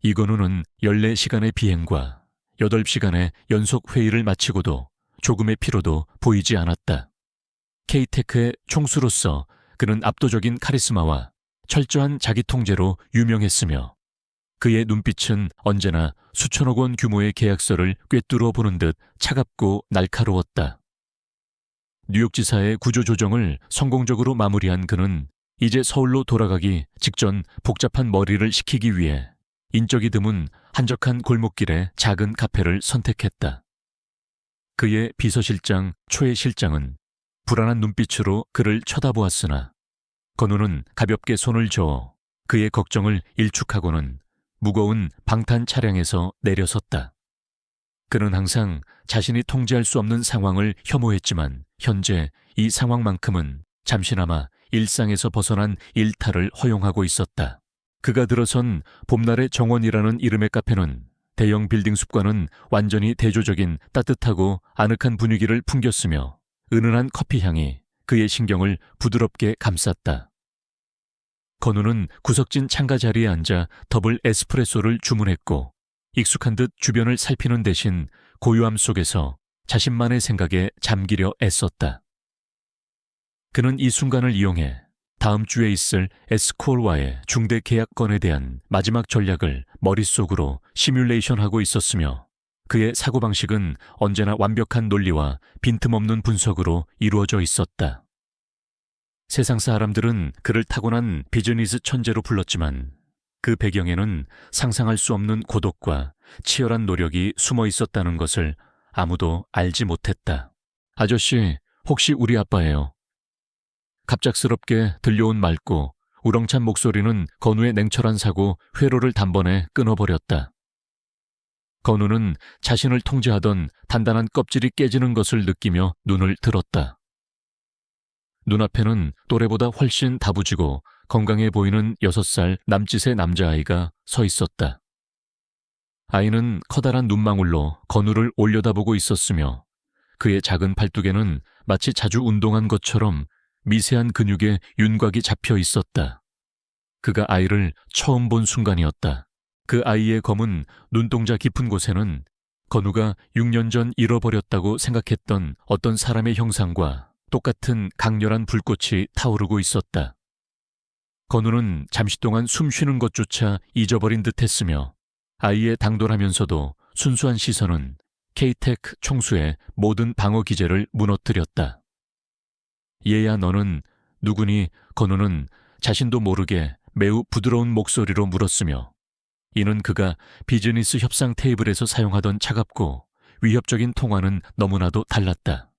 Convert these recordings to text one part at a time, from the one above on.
이건우는 14시간의 비행과 8시간의 연속 회의를 마치고도 조금의 피로도 보이지 않았다. K테크의 총수로서 그는 압도적인 카리스마와 철저한 자기 통제로 유명했으며 그의 눈빛은 언제나 수천억 원 규모의 계약서를 꿰뚫어 보는 듯 차갑고 날카로웠다. 뉴욕지사의 구조조정을 성공적으로 마무리한 그는 이제 서울로 돌아가기 직전 복잡한 머리를 식히기 위해 인적이 드문 한적한 골목길의 작은 카페를 선택했다. 그의 비서실장 초의 실장은 불안한 눈빛으로 그를 쳐다보았으나 건우는 가볍게 손을 저어 그의 걱정을 일축하고는 무거운 방탄 차량에서 내려섰다. 그는 항상 자신이 통제할 수 없는 상황을 혐오했지만 현재 이 상황만큼은 잠시나마 일상에서 벗어난 일탈을 허용하고 있었다. 그가 들어선 봄날의 정원이라는 이름의 카페는 대형 빌딩 숲과는 완전히 대조적인 따뜻하고 아늑한 분위기를 풍겼으며 은은한 커피 향이 그의 신경을 부드럽게 감쌌다. 건우는 구석진 창가 자리에 앉아 더블 에스프레소를 주문했고 익숙한 듯 주변을 살피는 대신 고요함 속에서 자신만의 생각에 잠기려 애썼다. 그는 이 순간을 이용해 다음 주에 있을 에스콜와의 중대 계약 건에 대한 마지막 전략을 머릿속으로 시뮬레이션하고 있었으며 그의 사고방식은 언제나 완벽한 논리와 빈틈없는 분석으로 이루어져 있었다. 세상 사람들은 그를 타고난 비즈니스 천재로 불렀지만 그 배경에는 상상할 수 없는 고독과 치열한 노력이 숨어 있었다는 것을 아무도 알지 못했다. 아저씨, 혹시 우리 아빠예요? 갑작스럽게 들려온 맑고 우렁찬 목소리는 건우의 냉철한 사고 회로를 단번에 끊어버렸다. 건우는 자신을 통제하던 단단한 껍질이 깨지는 것을 느끼며 눈을 들었다. 눈앞에는 또래보다 훨씬 다부지고 건강해 보이는 6살 남짓의 남자아이가 서 있었다. 아이는 커다란 눈망울로 건우를 올려다보고 있었으며 그의 작은 팔뚝에는 마치 자주 운동한 것처럼 미세한 근육에 윤곽이 잡혀 있었다. 그가 아이를 처음 본 순간이었다. 그 아이의 검은 눈동자 깊은 곳에는 건우가 6년 전 잃어버렸다고 생각했던 어떤 사람의 형상과 똑같은 강렬한 불꽃이 타오르고 있었다. 건우는 잠시 동안 숨 쉬는 것조차 잊어버린 듯 했으며 아이의 당돌하면서도 순수한 시선은 K테크 총수의 모든 방어 기제를 무너뜨렸다. 얘야 너는 누구니? 건우는 자신도 모르게 매우 부드러운 목소리로 물었으며 이는 그가 비즈니스 협상 테이블에서 사용하던 차갑고 위협적인 통화는 너무나도 달랐다.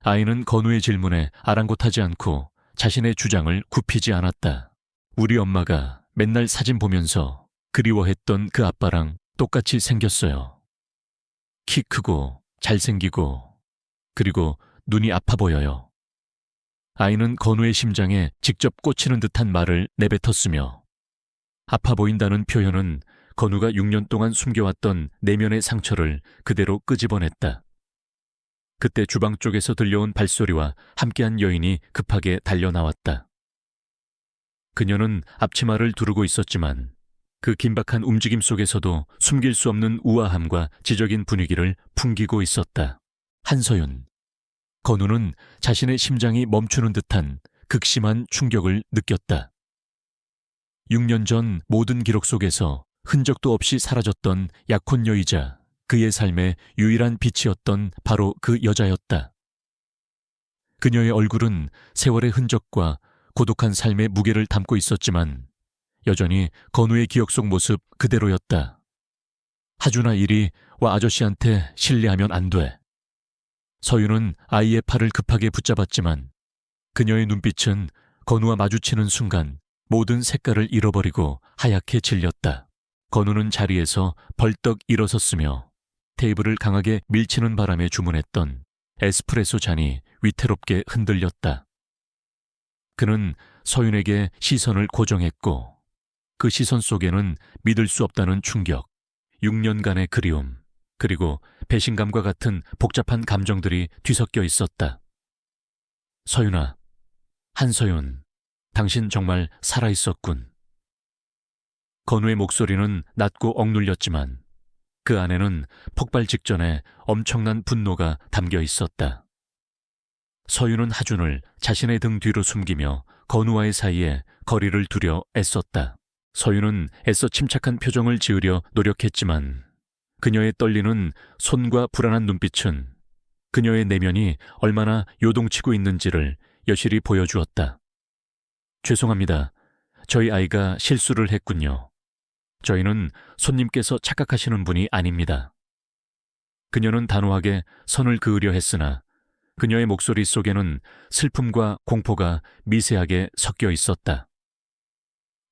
아이는 건우의 질문에 아랑곳하지 않고 자신의 주장을 굽히지 않았다. 우리 엄마가 맨날 사진 보면서 그리워했던 그 아빠랑 똑같이 생겼어요. 키 크고 잘생기고 그리고 눈이 아파 보여요. 아이는 건우의 심장에 직접 꽂히는 듯한 말을 내뱉었으며 아파 보인다는 표현은 건우가 6년 동안 숨겨왔던 내면의 상처를 그대로 끄집어냈다. 그때 주방 쪽에서 들려온 발소리와 함께한 여인이 급하게 달려나왔다. 그녀는 앞치마를 두르고 있었지만 그 긴박한 움직임 속에서도 숨길 수 없는 우아함과 지적인 분위기를 풍기고 있었다. 한서윤. 건우는 자신의 심장이 멈추는 듯한 극심한 충격을 느꼈다. 6년 전 모든 기록 속에서 흔적도 없이 사라졌던 약혼녀이자 그의 삶의 유일한 빛이었던 바로 그 여자였다. 그녀의 얼굴은 세월의 흔적과 고독한 삶의 무게를 담고 있었지만 여전히 건우의 기억 속 모습 그대로였다. 하준아 이리 와 아저씨한테 실례하면 안 돼. 서윤은 아이의 팔을 급하게 붙잡았지만 그녀의 눈빛은 건우와 마주치는 순간 모든 색깔을 잃어버리고 하얗게 질렸다. 건우는 자리에서 벌떡 일어섰으며 테이블을 강하게 밀치는 바람에 주문했던 에스프레소 잔이 위태롭게 흔들렸다. 그는 서윤에게 시선을 고정했고 그 시선 속에는 믿을 수 없다는 충격, 6년간의 그리움, 그리고 배신감과 같은 복잡한 감정들이 뒤섞여 있었다. 서윤아, 한서윤, 당신 정말 살아있었군. 건우의 목소리는 낮고 억눌렸지만 그 안에는 폭발 직전에 엄청난 분노가 담겨 있었다. 서윤은 하준을 자신의 등 뒤로 숨기며 건우와의 사이에 거리를 두려 애썼다. 서윤은 애써 침착한 표정을 지으려 노력했지만 그녀의 떨리는 손과 불안한 눈빛은 그녀의 내면이 얼마나 요동치고 있는지를 여실히 보여주었다. 죄송합니다. 저희 아이가 실수를 했군요. 저희는 손님께서 착각하시는 분이 아닙니다. 그녀는 단호하게 선을 그으려 했으나 그녀의 목소리 속에는 슬픔과 공포가 미세하게 섞여 있었다.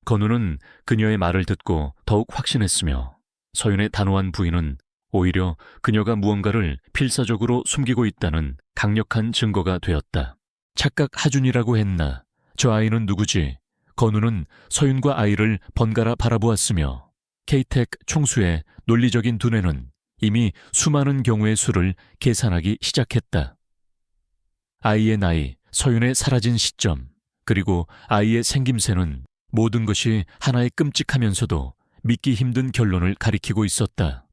건우는 그녀의 말을 듣고 더욱 확신했으며 서윤의 단호한 부인은 오히려 그녀가 무언가를 필사적으로 숨기고 있다는 강력한 증거가 되었다. 착각 하준이라고 했나? 저 아이는 누구지? 건우는 서윤과 아이를 번갈아 바라보았으며 K-텍 총수의 논리적인 두뇌는 이미 수많은 경우의 수를 계산하기 시작했다. 아이의 나이, 서윤의 사라진 시점, 그리고 아이의 생김새는 모든 것이 하나의 끔찍하면서도 믿기 힘든 결론을 가리키고 있었다.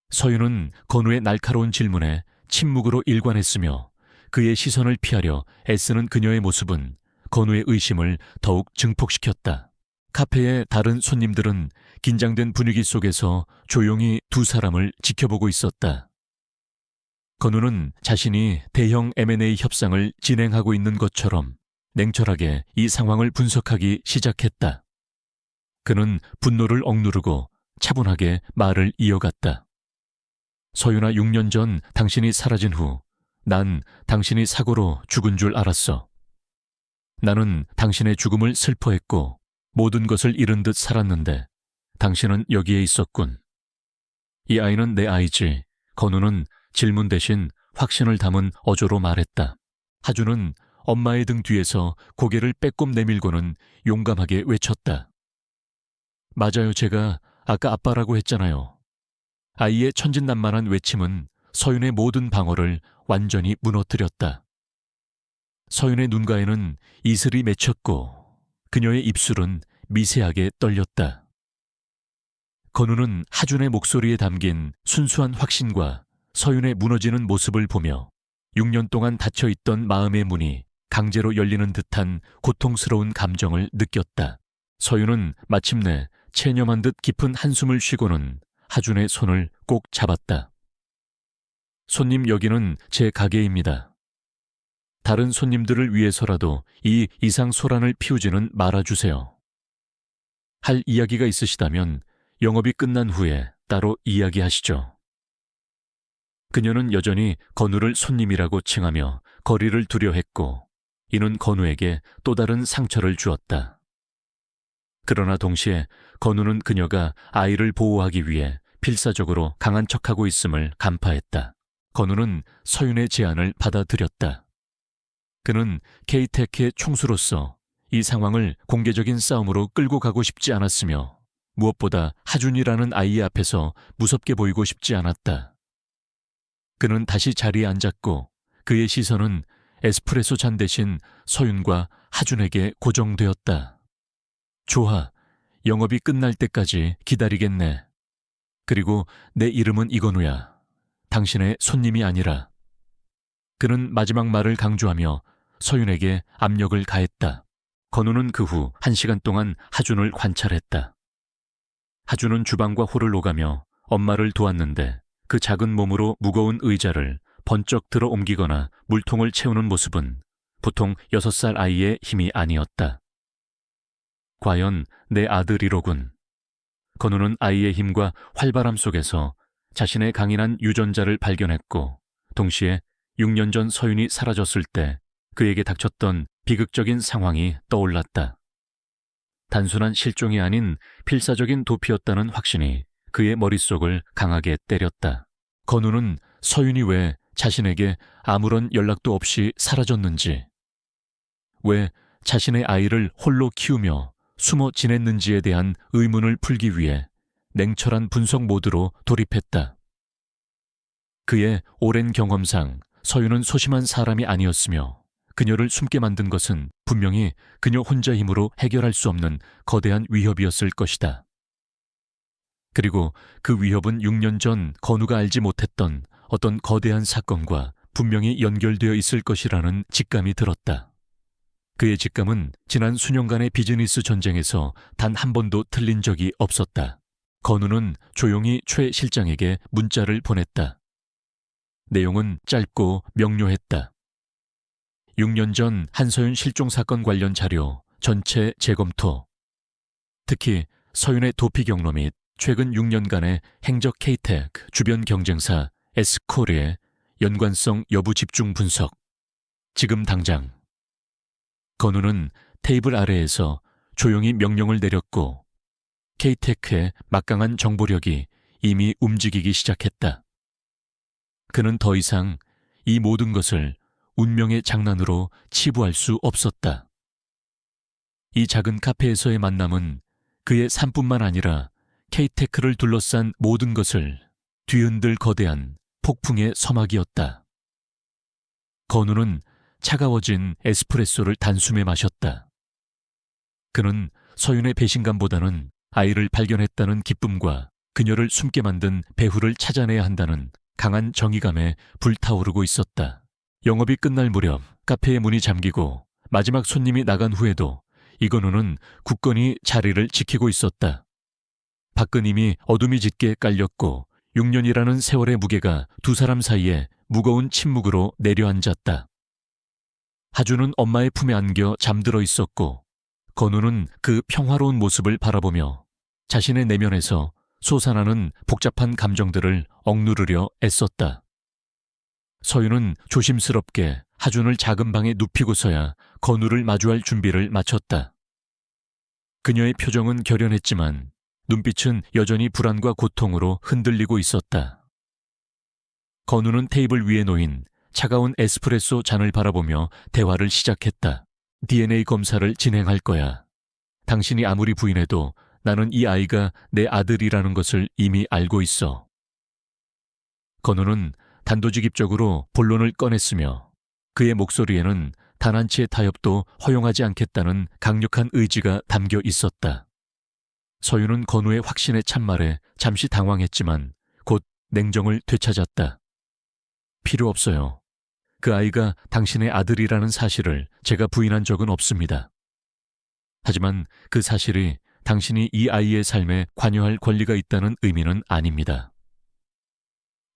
서윤은 건우의 날카로운 질문에 침묵으로 일관했으며 그의 시선을 피하려 애쓰는 그녀의 모습은 건우의 의심을 더욱 증폭시켰다. 카페의 다른 손님들은 긴장된 분위기 속에서 조용히 두 사람을 지켜보고 있었다. 건우는 자신이 대형 M&A 협상을 진행하고 있는 것처럼 냉철하게 이 상황을 분석하기 시작했다. 그는 분노를 억누르고 차분하게 말을 이어갔다. 서윤아, 6년 전 당신이 사라진 후 난 당신이 사고로 죽은 줄 알았어. 나는 당신의 죽음을 슬퍼했고 모든 것을 잃은 듯 살았는데 당신은 여기에 있었군. 이 아이는 내 아이지. 건우는 질문 대신 확신을 담은 어조로 말했다. 하준은 엄마의 등 뒤에서 고개를 빼꼼 내밀고는 용감하게 외쳤다. 맞아요, 제가 아까 아빠라고 했잖아요. 아이의 천진난만한 외침은 서윤의 모든 방어를 완전히 무너뜨렸다. 서윤의 눈가에는 이슬이 맺혔고 그녀의 입술은 미세하게 떨렸다. 건우는 하준의 목소리에 담긴 순수한 확신과 서윤의 무너지는 모습을 보며 6년 동안 닫혀있던 마음의 문이 강제로 열리는 듯한 고통스러운 감정을 느꼈다. 서윤은 마침내 체념한 듯 깊은 한숨을 쉬고는 하준의 손을 꼭 잡았다. 손님, 여기는 제 가게입니다. 다른 손님들을 위해서라도 이 이상 소란을 피우지는 말아주세요. 할 이야기가 있으시다면 영업이 끝난 후에 따로 이야기하시죠. 그녀는 여전히 건우를 손님이라고 칭하며 거리를 두려 했고 이는 건우에게 또 다른 상처를 주었다. 그러나 동시에 건우는 그녀가 아이를 보호하기 위해 필사적으로 강한 척하고 있음을 간파했다. 건우는 서윤의 제안을 받아들였다. 그는 K-텍의 총수로서 이 상황을 공개적인 싸움으로 끌고 가고 싶지 않았으며 무엇보다 하준이라는 아이 앞에서 무섭게 보이고 싶지 않았다. 그는 다시 자리에 앉았고 그의 시선은 에스프레소 잔 대신 서윤과 하준에게 고정되었다. 좋아, 영업이 끝날 때까지 기다리겠네. 그리고 내 이름은 이건우야. 당신의 손님이 아니라. 그는 마지막 말을 강조하며 서윤에게 압력을 가했다. 건우는 그 후 1시간 동안 하준을 관찰했다. 하준은 주방과 홀을 오가며 엄마를 도왔는데 그 작은 몸으로 무거운 의자를 번쩍 들어 옮기거나 물통을 채우는 모습은 보통 6살 아이의 힘이 아니었다. 과연 내 아들이로군. 건우는 아이의 힘과 활발함 속에서 자신의 강인한 유전자를 발견했고 동시에 6년 전 서윤이 사라졌을 때 그에게 닥쳤던 비극적인 상황이 떠올랐다. 단순한 실종이 아닌 필사적인 도피였다는 확신이 그의 머릿속을 강하게 때렸다. 건우는 서윤이 왜 자신에게 아무런 연락도 없이 사라졌는지, 왜 자신의 아이를 홀로 키우며 숨어 지냈는지에 대한 의문을 풀기 위해 냉철한 분석 모드로 돌입했다. 그의 오랜 경험상 서윤은 소심한 사람이 아니었으며 그녀를 숨게 만든 것은 분명히 그녀 혼자 힘으로 해결할 수 없는 거대한 위협이었을 것이다. 그리고 그 위협은 6년 전 건우가 알지 못했던 어떤 거대한 사건과 분명히 연결되어 있을 것이라는 직감이 들었다. 그의 직감은 지난 수년간의 비즈니스 전쟁에서 단 한 번도 틀린 적이 없었다. 건우는 조용히 최 실장에게 문자를 보냈다. 내용은 짧고 명료했다. 6년 전 한서윤 실종 사건 관련 자료 전체 재검토. 특히 서윤의 도피 경로 및 최근 6년간의 행적 K-테크 주변 경쟁사 S코리의 연관성 여부 집중 분석. 지금 당장. 건우는 테이블 아래에서 조용히 명령을 내렸고 K-테크의 막강한 정보력이 이미 움직이기 시작했다. 그는 더 이상 이 모든 것을 운명의 장난으로 치부할 수 없었다. 이 작은 카페에서의 만남은 그의 삶뿐만 아니라 K-테크를 둘러싼 모든 것을 뒤흔들 거대한 폭풍의 서막이었다. 건우는 차가워진 에스프레소를 단숨에 마셨다. 그는 서윤의 배신감보다는 아이를 발견했다는 기쁨과 그녀를 숨게 만든 배후를 찾아내야 한다는 강한 정의감에 불타오르고 있었다. 영업이 끝날 무렵 카페의 문이 잠기고 마지막 손님이 나간 후에도 이건우는 굳건히 자리를 지키고 있었다. 밖은 이미 어둠이 짙게 깔렸고 6년이라는 세월의 무게가 두 사람 사이에 무거운 침묵으로 내려앉았다. 하주는 엄마의 품에 안겨 잠들어 있었고 건우는 그 평화로운 모습을 바라보며 자신의 내면에서 솟아나는 복잡한 감정들을 억누르려 애썼다. 서윤은 조심스럽게 하준을 작은 방에 눕히고서야 건우를 마주할 준비를 마쳤다. 그녀의 표정은 결연했지만 눈빛은 여전히 불안과 고통으로 흔들리고 있었다. 건우는 테이블 위에 놓인 차가운 에스프레소 잔을 바라보며 대화를 시작했다. DNA 검사를 진행할 거야. 당신이 아무리 부인해도 나는 이 아이가 내 아들이라는 것을 이미 알고 있어. 건우는 단도직입적으로 본론을 꺼냈으며 그의 목소리에는 단 한 치의 타협도 허용하지 않겠다는 강력한 의지가 담겨 있었다. 서윤은 건우의 확신의 참말에 잠시 당황했지만 곧 냉정을 되찾았다. 필요 없어요. 그 아이가 당신의 아들이라는 사실을 제가 부인한 적은 없습니다. 하지만 그 사실이 당신이 이 아이의 삶에 관여할 권리가 있다는 의미는 아닙니다.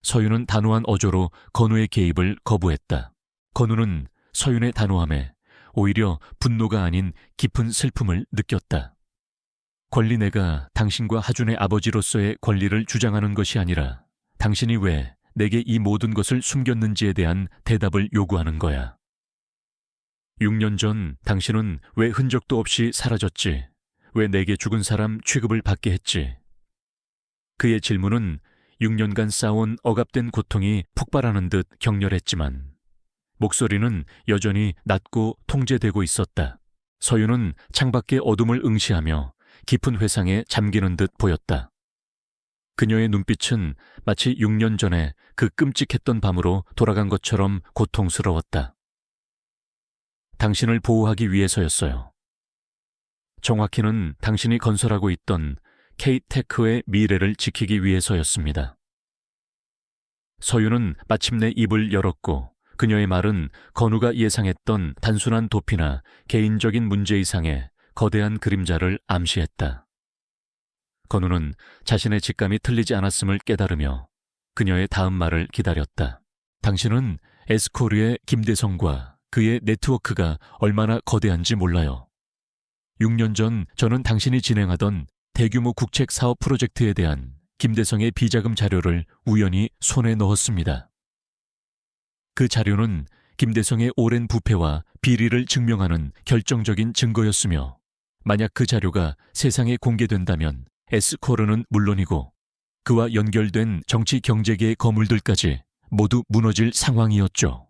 서윤은 단호한 어조로 건우의 개입을 거부했다. 건우는 서윤의 단호함에 오히려 분노가 아닌 깊은 슬픔을 느꼈다. 권리내가 당신과 하준의 아버지로서의 권리를 주장하는 것이 아니라 당신이 왜 내게 이 모든 것을 숨겼는지에 대한 대답을 요구하는 거야. 6년 전 당신은 왜 흔적도 없이 사라졌지? 왜 내게 죽은 사람 취급을 받게 했지? 그의 질문은 6년간 쌓아온 억압된 고통이 폭발하는 듯 격렬했지만 목소리는 여전히 낮고 통제되고 있었다. 서윤은 창밖의 어둠을 응시하며 깊은 회상에 잠기는 듯 보였다. 그녀의 눈빛은 마치 6년 전에 그 끔찍했던 밤으로 돌아간 것처럼 고통스러웠다. 당신을 보호하기 위해서였어요. 정확히는 당신이 건설하고 있던 K-테크의 미래를 지키기 위해서였습니다. 서윤은 마침내 입을 열었고 그녀의 말은 건우가 예상했던 단순한 도피나 개인적인 문제 이상의 거대한 그림자를 암시했다. 건우는 자신의 직감이 틀리지 않았음을 깨달으며 그녀의 다음 말을 기다렸다. 당신은 에스코르의 김대성과 그의 네트워크가 얼마나 거대한지 몰라요. 6년 전 저는 당신이 진행하던 대규모 국책 사업 프로젝트에 대한 김대성의 비자금 자료를 우연히 손에 넣었습니다. 그 자료는 김대성의 오랜 부패와 비리를 증명하는 결정적인 증거였으며 만약 그 자료가 세상에 공개된다면 에스코르는 물론이고 그와 연결된 정치 경제계의 거물들까지 모두 무너질 상황이었죠.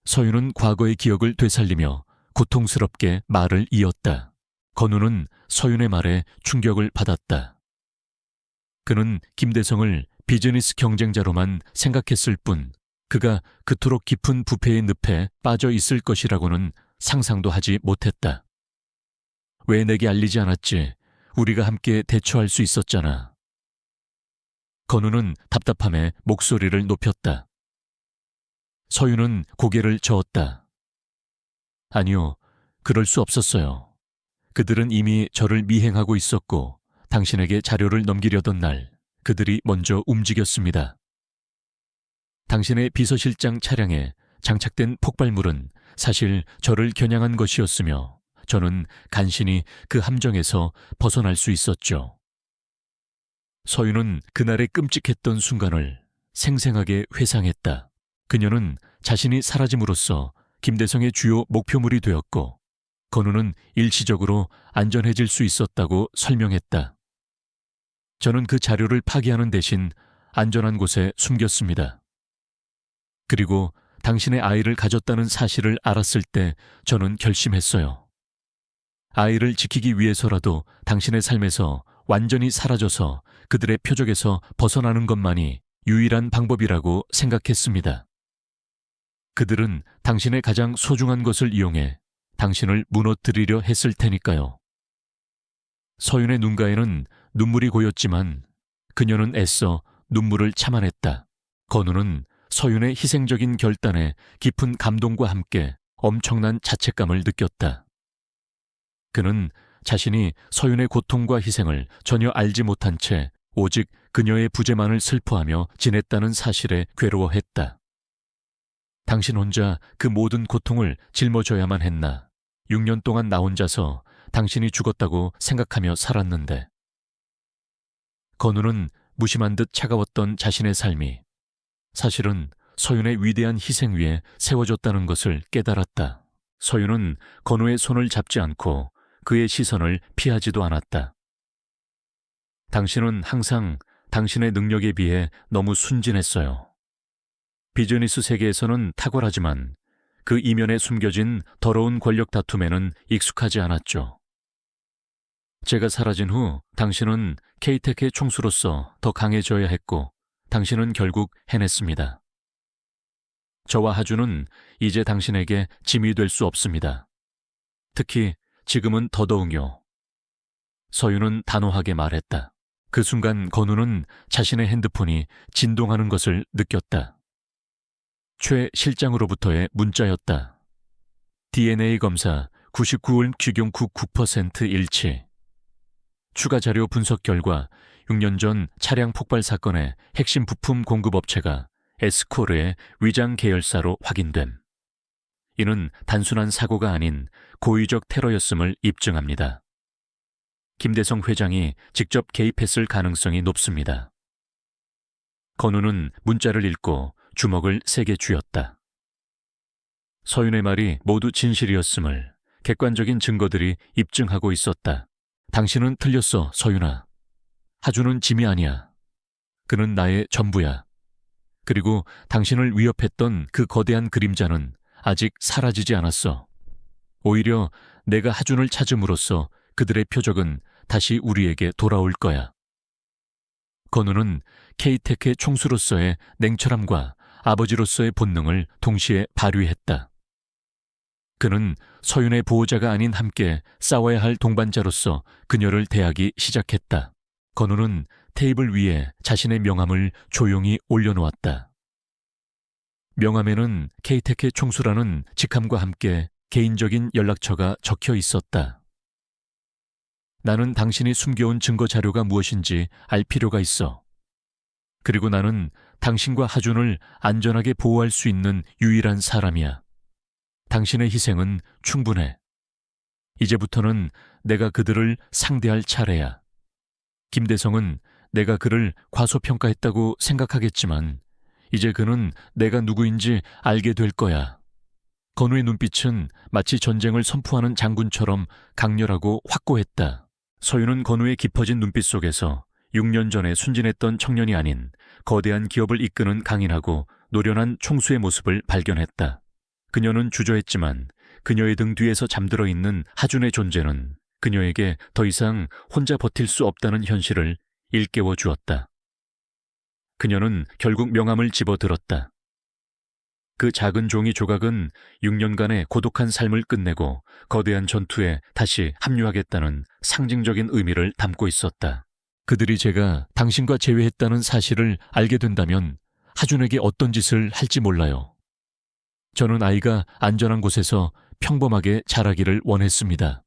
서윤은 과거의 기억을 되살리며 고통스럽게 말을 이었다. 건우는 서윤의 말에 충격을 받았다. 그는 김대성을 비즈니스 경쟁자로만 생각했을 뿐 그가 그토록 깊은 부패의 늪에 빠져 있을 것이라고는 상상도 하지 못했다. 왜 내게 알리지 않았지? 우리가 함께 대처할 수 있었잖아. 건우는 답답함에 목소리를 높였다. 서윤은 고개를 저었다. 아니요, 그럴 수 없었어요. 그들은 이미 저를 미행하고 있었고 당신에게 자료를 넘기려던 날 그들이 먼저 움직였습니다. 당신의 비서실장 차량에 장착된 폭발물은 사실 저를 겨냥한 것이었으며 저는 간신히 그 함정에서 벗어날 수 있었죠. 서윤은 그날의 끔찍했던 순간을 생생하게 회상했다. 그녀는 자신이 사라짐으로써 김대성의 주요 목표물이 되었고 건우는 일시적으로 안전해질 수 있었다고 설명했다. 저는 그 자료를 파기하는 대신 안전한 곳에 숨겼습니다. 그리고 당신의 아이를 가졌다는 사실을 알았을 때 저는 결심했어요. 아이를 지키기 위해서라도 당신의 삶에서 완전히 사라져서 그들의 표적에서 벗어나는 것만이 유일한 방법이라고 생각했습니다. 그들은 당신의 가장 소중한 것을 이용해 당신을 무너뜨리려 했을 테니까요. 서윤의 눈가에는 눈물이 고였지만 그녀는 애써 눈물을 참아냈다. 건우는 서윤의 희생적인 결단에 깊은 감동과 함께 엄청난 자책감을 느꼈다. 그는 자신이 서윤의 고통과 희생을 전혀 알지 못한 채 오직 그녀의 부재만을 슬퍼하며 지냈다는 사실에 괴로워했다. 당신 혼자 그 모든 고통을 짊어져야만 했나. 6년 동안 나 혼자서 당신이 죽었다고 생각하며 살았는데. 건우는 무심한 듯 차가웠던 자신의 삶이 사실은 서윤의 위대한 희생 위에 세워졌다는 것을 깨달았다. 서윤은 건우의 손을 잡지 않고 그의 시선을 피하지도 않았다. 당신은 항상 당신의 능력에 비해 너무 순진했어요. 비즈니스 세계에서는 탁월하지만 그 이면에 숨겨진 더러운 권력 다툼에는 익숙하지 않았죠. 제가 사라진 후 당신은 K-텍의 총수로서 더 강해져야 했고 당신은 결국 해냈습니다. 저와 하주는 이제 당신에게 짐이 될 수 없습니다. 특히 지금은 더더욱요. 서윤은 단호하게 말했다. 그 순간 건우는 자신의 핸드폰이 진동하는 것을 느꼈다. 최 실장으로부터의 문자였다. DNA 검사 99을 규경구 9% 일치. 추가 자료 분석 결과 6년 전 차량 폭발 사건의 핵심 부품 공급업체가 에스코르의 위장 계열사로 확인됨. 이는 단순한 사고가 아닌 고의적 테러였음을 입증합니다. 김대성 회장이 직접 개입했을 가능성이 높습니다. 건우는 문자를 읽고 주먹을 세게 쥐었다. 서윤의 말이 모두 진실이었음을 객관적인 증거들이 입증하고 있었다. 당신은 틀렸어, 서윤아. 하주는 짐이 아니야. 그는 나의 전부야. 그리고 당신을 위협했던 그 거대한 그림자는 아직 사라지지 않았어. 오히려 내가 하준을 찾음으로써 그들의 표적은 다시 우리에게 돌아올 거야. 건우는 K-텍의 총수로서의 냉철함과 아버지로서의 본능을 동시에 발휘했다. 그는 서윤의 보호자가 아닌 함께 싸워야 할 동반자로서 그녀를 대하기 시작했다. 건우는 테이블 위에 자신의 명함을 조용히 올려놓았다. 명함에는 K-텍의 총수라는 직함과 함께 개인적인 연락처가 적혀 있었다. 나는 당신이 숨겨온 증거 자료가 무엇인지 알 필요가 있어. 그리고 나는 당신과 하준을 안전하게 보호할 수 있는 유일한 사람이야. 당신의 희생은 충분해. 이제부터는 내가 그들을 상대할 차례야. 김대성은 내가 그를 과소평가했다고 생각하겠지만 이제 그는 내가 누구인지 알게 될 거야. 건우의 눈빛은 마치 전쟁을 선포하는 장군처럼 강렬하고 확고했다. 서윤은 건우의 깊어진 눈빛 속에서 6년 전에 순진했던 청년이 아닌 거대한 기업을 이끄는 강인하고 노련한 총수의 모습을 발견했다. 그녀는 주저했지만 그녀의 등 뒤에서 잠들어 있는 하준의 존재는 그녀에게 더 이상 혼자 버틸 수 없다는 현실을 일깨워 주었다. 그녀는 결국 명함을 집어들었다. 그 작은 종이 조각은 6년간의 고독한 삶을 끝내고 거대한 전투에 다시 합류하겠다는 상징적인 의미를 담고 있었다. 그들이 제가 당신과 재회했다는 사실을 알게 된다면 하준에게 어떤 짓을 할지 몰라요. 저는 아이가 안전한 곳에서 평범하게 자라기를 원했습니다.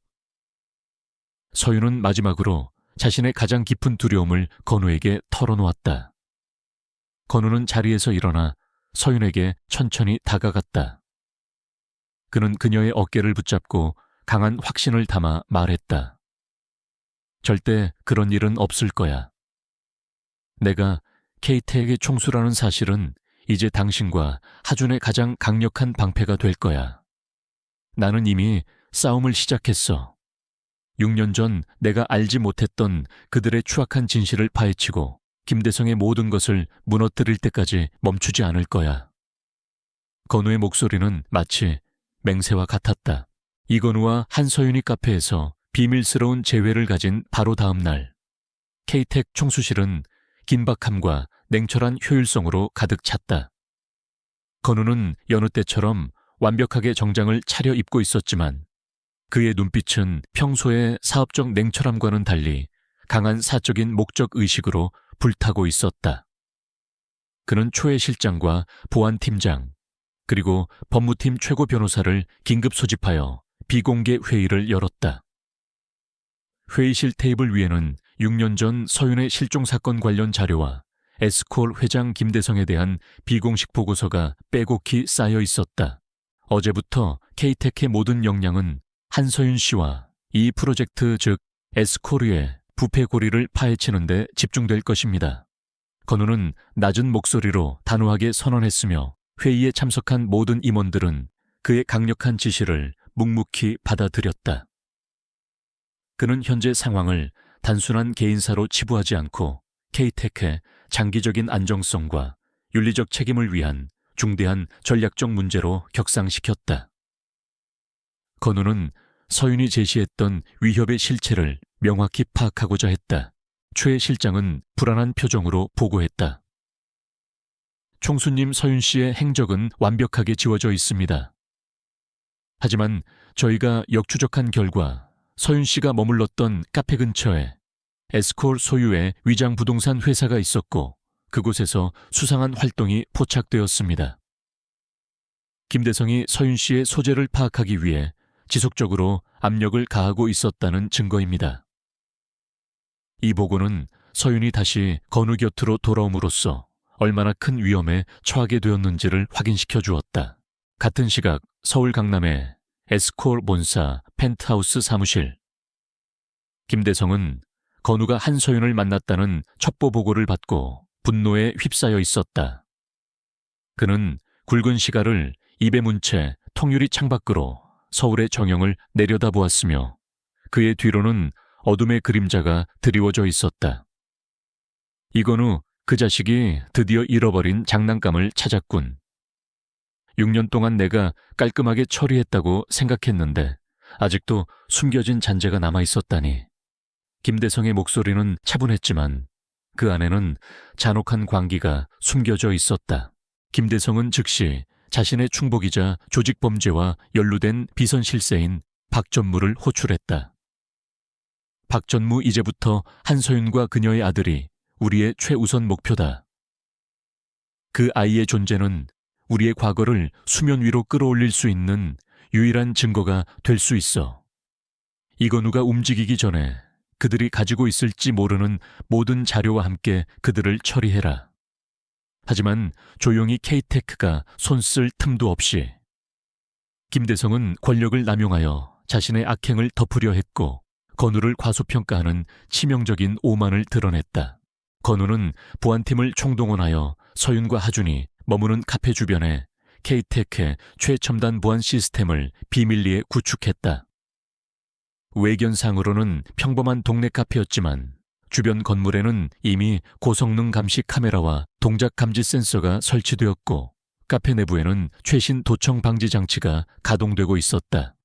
서윤은 마지막으로 자신의 가장 깊은 두려움을 건우에게 털어놓았다. 건우는 자리에서 일어나 서윤에게 천천히 다가갔다. 그는 그녀의 어깨를 붙잡고 강한 확신을 담아 말했다. 절대 그런 일은 없을 거야. 내가 케이트에게 총수라는 사실은 이제 당신과 하준의 가장 강력한 방패가 될 거야. 나는 이미 싸움을 시작했어. 6년 전 내가 알지 못했던 그들의 추악한 진실을 파헤치고 김대성의 모든 것을 무너뜨릴 때까지 멈추지 않을 거야. 건우의 목소리는 마치 맹세와 같았다. 이건우와 한서윤이 카페에서 비밀스러운 재회를 가진 바로 다음 날, 케이텍 총수실은 긴박함과 냉철한 효율성으로 가득 찼다. 건우는 여느 때처럼 완벽하게 정장을 차려입고 있었지만 그의 눈빛은 평소의 사업적 냉철함과는 달리 강한 사적인 목적 의식으로 불타고 있었다. 그는 초회 실장과 보안팀장, 그리고 법무팀 최고 변호사를 긴급 소집하여 비공개 회의를 열었다. 회의실 테이블 위에는 6년 전 서윤의 실종 사건 관련 자료와 에스콜 회장 김대성에 대한 비공식 보고서가 빼곡히 쌓여 있었다. 어제부터 케이텍의 모든 역량은 한서윤 씨와 이 프로젝트 즉 에스콜의 부패 고리를 파헤치는 데 집중될 것입니다. 건우는 낮은 목소리로 단호하게 선언했으며 회의에 참석한 모든 임원들은 그의 강력한 지시를 묵묵히 받아들였다. 그는 현재 상황을 단순한 개인사로 치부하지 않고 케이텍의 장기적인 안정성과 윤리적 책임을 위한 중대한 전략적 문제로 격상시켰다. 건우는 서윤이 제시했던 위협의 실체를 명확히 파악하고자 했다. 최 실장은 불안한 표정으로 보고했다. 총수님 서윤 씨의 행적은 완벽하게 지워져 있습니다. 하지만 저희가 역추적한 결과 서윤 씨가 머물렀던 카페 근처에 에스콜 소유의 위장 부동산 회사가 있었고 그곳에서 수상한 활동이 포착되었습니다. 김대성이 서윤 씨의 소재를 파악하기 위해 지속적으로 압력을 가하고 있었다는 증거입니다. 이 보고는 서윤이 다시 건우 곁으로 돌아옴으로써 얼마나 큰 위험에 처하게 되었는지를 확인시켜 주었다. 같은 시각 서울 강남의 에스콜 본사 펜트하우스 사무실. 김대성은 건우가 한서윤을 만났다는 첩보 보고를 받고 분노에 휩싸여 있었다. 그는 굵은 시가를 입에 문 채 통유리 창밖으로 서울의 정영을 내려다보았으며 그의 뒤로는 어둠의 그림자가 드리워져 있었다. 이건우 그 자식이 드디어 잃어버린 장난감을 찾았군. 6년 동안 내가 깔끔하게 처리했다고 생각했는데 아직도 숨겨진 잔재가 남아있었다니. 김대성의 목소리는 차분했지만 그 안에는 잔혹한 광기가 숨겨져 있었다. 김대성은 즉시 자신의 충복이자 조직범죄와 연루된 비선실세인 박전무를 호출했다. 박전무 이제부터 한서윤과 그녀의 아들이 우리의 최우선 목표다. 그 아이의 존재는 우리의 과거를 수면 위로 끌어올릴 수 있는 유일한 증거가 될 수 있어. 이건우가 움직이기 전에 그들이 가지고 있을지 모르는 모든 자료와 함께 그들을 처리해라. 하지만 조용히 케이테크가 손쓸 틈도 없이. 김대성은 권력을 남용하여 자신의 악행을 덮으려 했고 건우를 과소평가하는 치명적인 오만을 드러냈다. 건우는 보안팀을 총동원하여 서윤과 하준이 머무는 카페 주변에 케이텍의 최첨단 보안 시스템을 비밀리에 구축했다. 외견상으로는 평범한 동네 카페였지만 주변 건물에는 이미 고성능 감시 카메라와 동작 감지 센서가 설치되었고 카페 내부에는 최신 도청 방지 장치가 가동되고 있었다.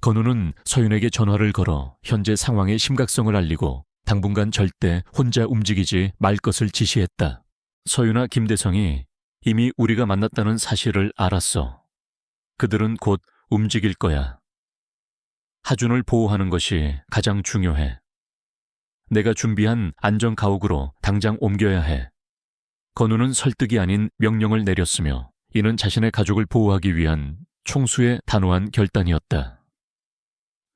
건우는 서윤에게 전화를 걸어 현재 상황의 심각성을 알리고 당분간 절대 혼자 움직이지 말 것을 지시했다. 서윤아 김대성이 이미 우리가 만났다는 사실을 알았어. 그들은 곧 움직일 거야. 하준을 보호하는 것이 가장 중요해. 내가 준비한 안전가옥으로 당장 옮겨야 해. 건우는 설득이 아닌 명령을 내렸으며 이는 자신의 가족을 보호하기 위한 총수의 단호한 결단이었다.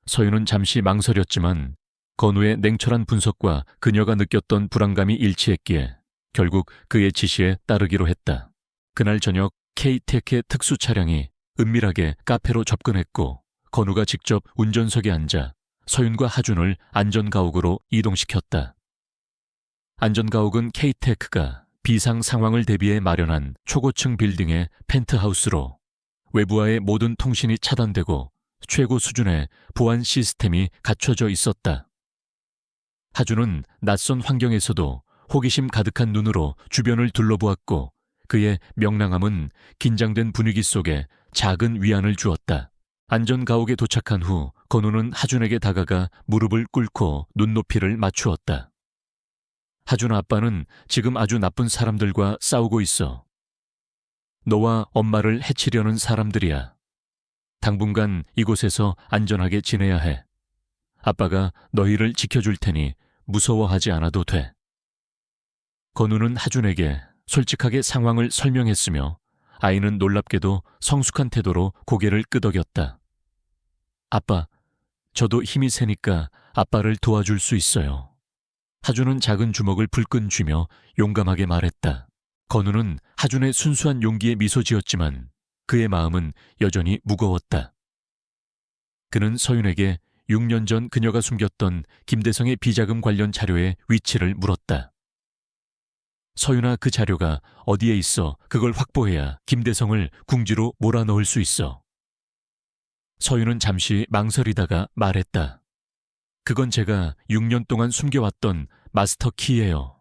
서윤은 잠시 망설였지만 건우의 냉철한 분석과 그녀가 느꼈던 불안감이 일치했기에 결국 그의 지시에 따르기로 했다. 그날 저녁 K-TEC의 특수 차량이 은밀하게 카페로 접근했고 건우가 직접 운전석에 앉아 서윤과 하준을 안전가옥으로 이동시켰다. 안전가옥은 K-TEC가 비상 상황을 대비해 마련한 초고층 빌딩의 펜트하우스로 외부와의 모든 통신이 차단되고 최고 수준의 보안 시스템이 갖춰져 있었다. 하준은 낯선 환경에서도 호기심 가득한 눈으로 주변을 둘러보았고 그의 명랑함은 긴장된 분위기 속에 작은 위안을 주었다. 안전가옥에 도착한 후 건우는 하준에게 다가가 무릎을 꿇고 눈높이를 맞추었다. 하준 아빠는 지금 아주 나쁜 사람들과 싸우고 있어. 너와 엄마를 해치려는 사람들이야. 당분간 이곳에서 안전하게 지내야 해. 아빠가 너희를 지켜줄 테니 무서워하지 않아도 돼. 건우는 하준에게 솔직하게 상황을 설명했으며 아이는 놀랍게도 성숙한 태도로 고개를 끄덕였다. 아빠, 저도 힘이 세니까 아빠를 도와줄 수 있어요. 하준은 작은 주먹을 불끈 쥐며 용감하게 말했다. 건우는 하준의 순수한 용기에 미소 지었지만 그의 마음은 여전히 무거웠다. 그는 서윤에게 6년 전 그녀가 숨겼던 김대성의 비자금 관련 자료의 위치를 물었다. 서윤아, 그 자료가 어디에 있어? 그걸 확보해야 김대성을 궁지로 몰아넣을 수 있어. 서윤은 잠시 망설이다가 말했다. 그건 제가 6년 동안 숨겨왔던 마스터 키예요.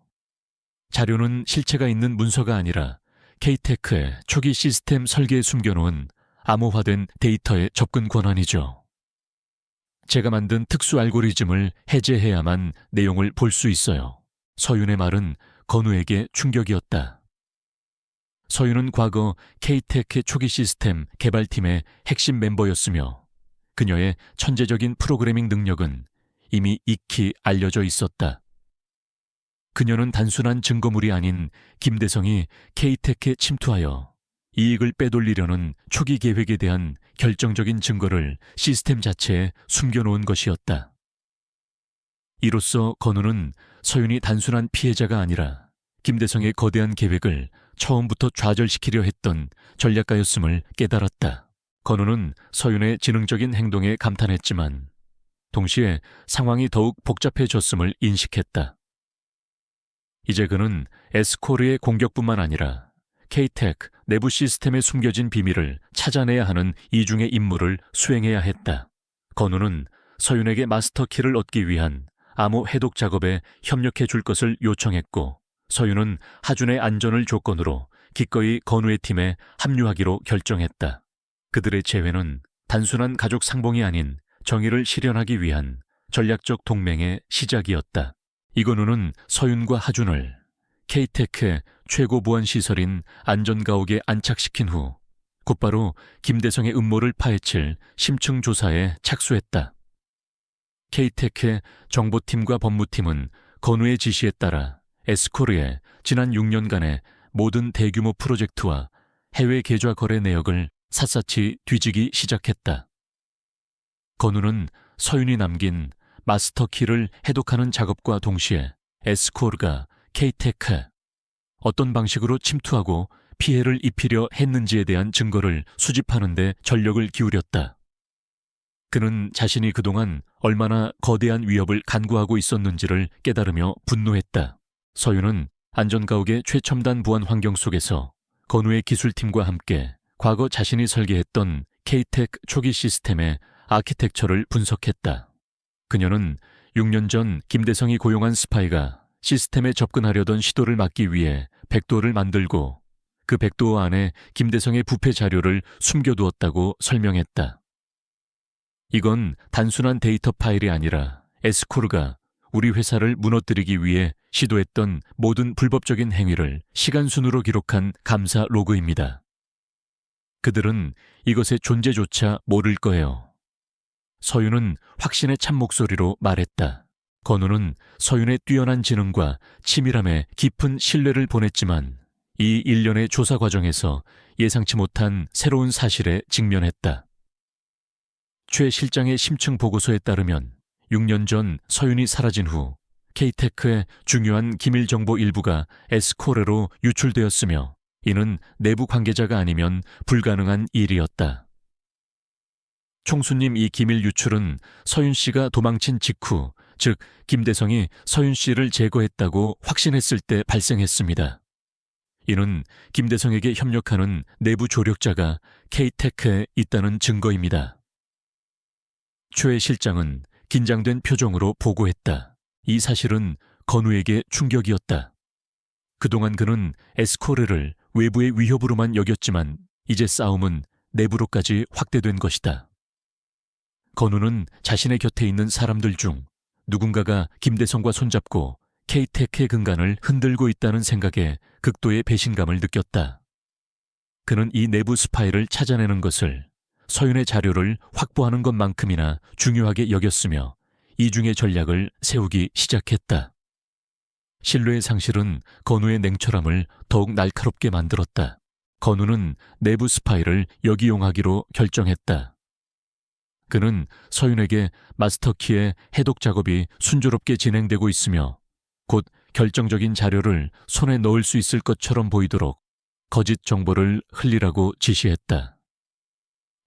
자료는 실체가 있는 문서가 아니라 K-TEC의 초기 시스템 설계에 숨겨놓은 암호화된 데이터의 접근 권한이죠. 제가 만든 특수 알고리즘을 해제해야만 내용을 볼 수 있어요. 서윤의 말은 건우에게 충격이었다. 서윤은 과거 K-TEC의 초기 시스템 개발팀의 핵심 멤버였으며 그녀의 천재적인 프로그래밍 능력은 이미 익히 알려져 있었다. 그녀는 단순한 증거물이 아닌 김대성이 K-TEC에 침투하여 이익을 빼돌리려는 초기 계획에 대한 결정적인 증거를 시스템 자체에 숨겨놓은 것이었다. 이로써 건우는 서윤이 단순한 피해자가 아니라 김대성의 거대한 계획을 처음부터 좌절시키려 했던 전략가였음을 깨달았다. 건우는 서윤의 지능적인 행동에 감탄했지만 동시에 상황이 더욱 복잡해졌음을 인식했다. 이제 그는 에스코르의 공격뿐만 아니라 K-TEC 내부 시스템에 숨겨진 비밀을 찾아내야 하는 이중의 임무를 수행해야 했다. 건우는 서윤에게 마스터키를 얻기 위한 암호 해독 작업에 협력해 줄 것을 요청했고 서윤은 하준의 안전을 조건으로 기꺼이 건우의 팀에 합류하기로 결정했다. 그들의 재회는 단순한 가족 상봉이 아닌 정의를 실현하기 위한 전략적 동맹의 시작이었다. 이건우는 서윤과 하준을 K-TEC의 최고 보안 시설인 안전가옥에 안착시킨 후 곧바로 김대성의 음모를 파헤칠 심층 조사에 착수했다. K-TEC의 정보팀과 법무팀은 건우의 지시에 따라 에스코르의 지난 6년간의 모든 대규모 프로젝트와 해외 계좌 거래 내역을 샅샅이 뒤지기 시작했다. 건우는 서윤이 남긴 마스터키를 해독하는 작업과 동시에 에스코르가 K-TEC에 어떤 방식으로 침투하고 피해를 입히려 했는지에 대한 증거를 수집하는 데 전력을 기울였다. 그는 자신이 그동안 얼마나 거대한 위협을 간구하고 있었는지를 깨달으며 분노했다. 서윤은 안전가옥의 최첨단 보안 환경 속에서 건우의 기술팀과 함께 과거 자신이 설계했던 K-TEC 초기 시스템의 아키텍처를 분석했다. 그녀는 6년 전 김대성이 고용한 스파이가 시스템에 접근하려던 시도를 막기 위해 백도어를 만들고 그 백도어 안에 김대성의 부패 자료를 숨겨두었다고 설명했다. 이건 단순한 데이터 파일이 아니라 에스코르가 우리 회사를 무너뜨리기 위해 시도했던 모든 불법적인 행위를 시간순으로 기록한 감사 로그입니다. 그들은 이것의 존재조차 모를 거예요. 서윤은 확신의 참 목소리로 말했다. 건우는 서윤의 뛰어난 지능과 치밀함에 깊은 신뢰를 보냈지만 이 일련의 조사 과정에서 예상치 못한 새로운 사실에 직면했다. 최 실장의 심층 보고서에 따르면 6년 전 서윤이 사라진 후 K테크의 중요한 기밀 정보 일부가 에스코레로 유출되었으며 이는 내부 관계자가 아니면 불가능한 일이었다. 총수님, 이 기밀 유출은 서윤 씨가 도망친 직후, 즉 김대성이 서윤 씨를 제거했다고 확신했을 때 발생했습니다. 이는 김대성에게 협력하는 내부 조력자가 K테크에 있다는 증거입니다. 최 실장은 긴장된 표정으로 보고했다. 이 사실은 건우에게 충격이었다. 그동안 그는 에스코르를 외부의 위협으로만 여겼지만 이제 싸움은 내부로까지 확대된 것이다. 건우는 자신의 곁에 있는 사람들 중 누군가가 김대성과 손잡고 K테크의 근간을 흔들고 있다는 생각에 극도의 배신감을 느꼈다. 그는 이 내부 스파이를 찾아내는 것을 서윤의 자료를 확보하는 것만큼이나 중요하게 여겼으며 이중의 전략을 세우기 시작했다. 신뢰의 상실은 건우의 냉철함을 더욱 날카롭게 만들었다. 건우는 내부 스파이를 역이용하기로 결정했다. 그는 서윤에게 마스터키의 해독 작업이 순조롭게 진행되고 있으며 곧 결정적인 자료를 손에 넣을 수 있을 것처럼 보이도록 거짓 정보를 흘리라고 지시했다.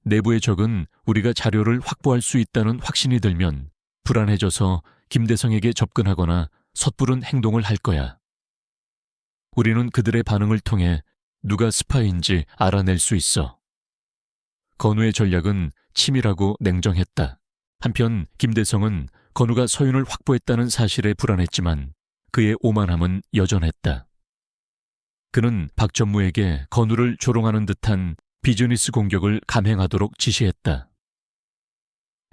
내부의 적은 우리가 자료를 확보할 수 있다는 확신이 들면 불안해져서 김대성에게 접근하거나 섣부른 행동을 할 거야. 우리는 그들의 반응을 통해 누가 스파이인지 알아낼 수 있어. 건우의 전략은 치밀하고 냉정했다. 한편 김대성은 건우가 서윤을 확보했다는 사실에 불안했지만 그의 오만함은 여전했다. 그는 박전무에게 건우를 조롱하는 듯한 비즈니스 공격을 감행하도록 지시했다.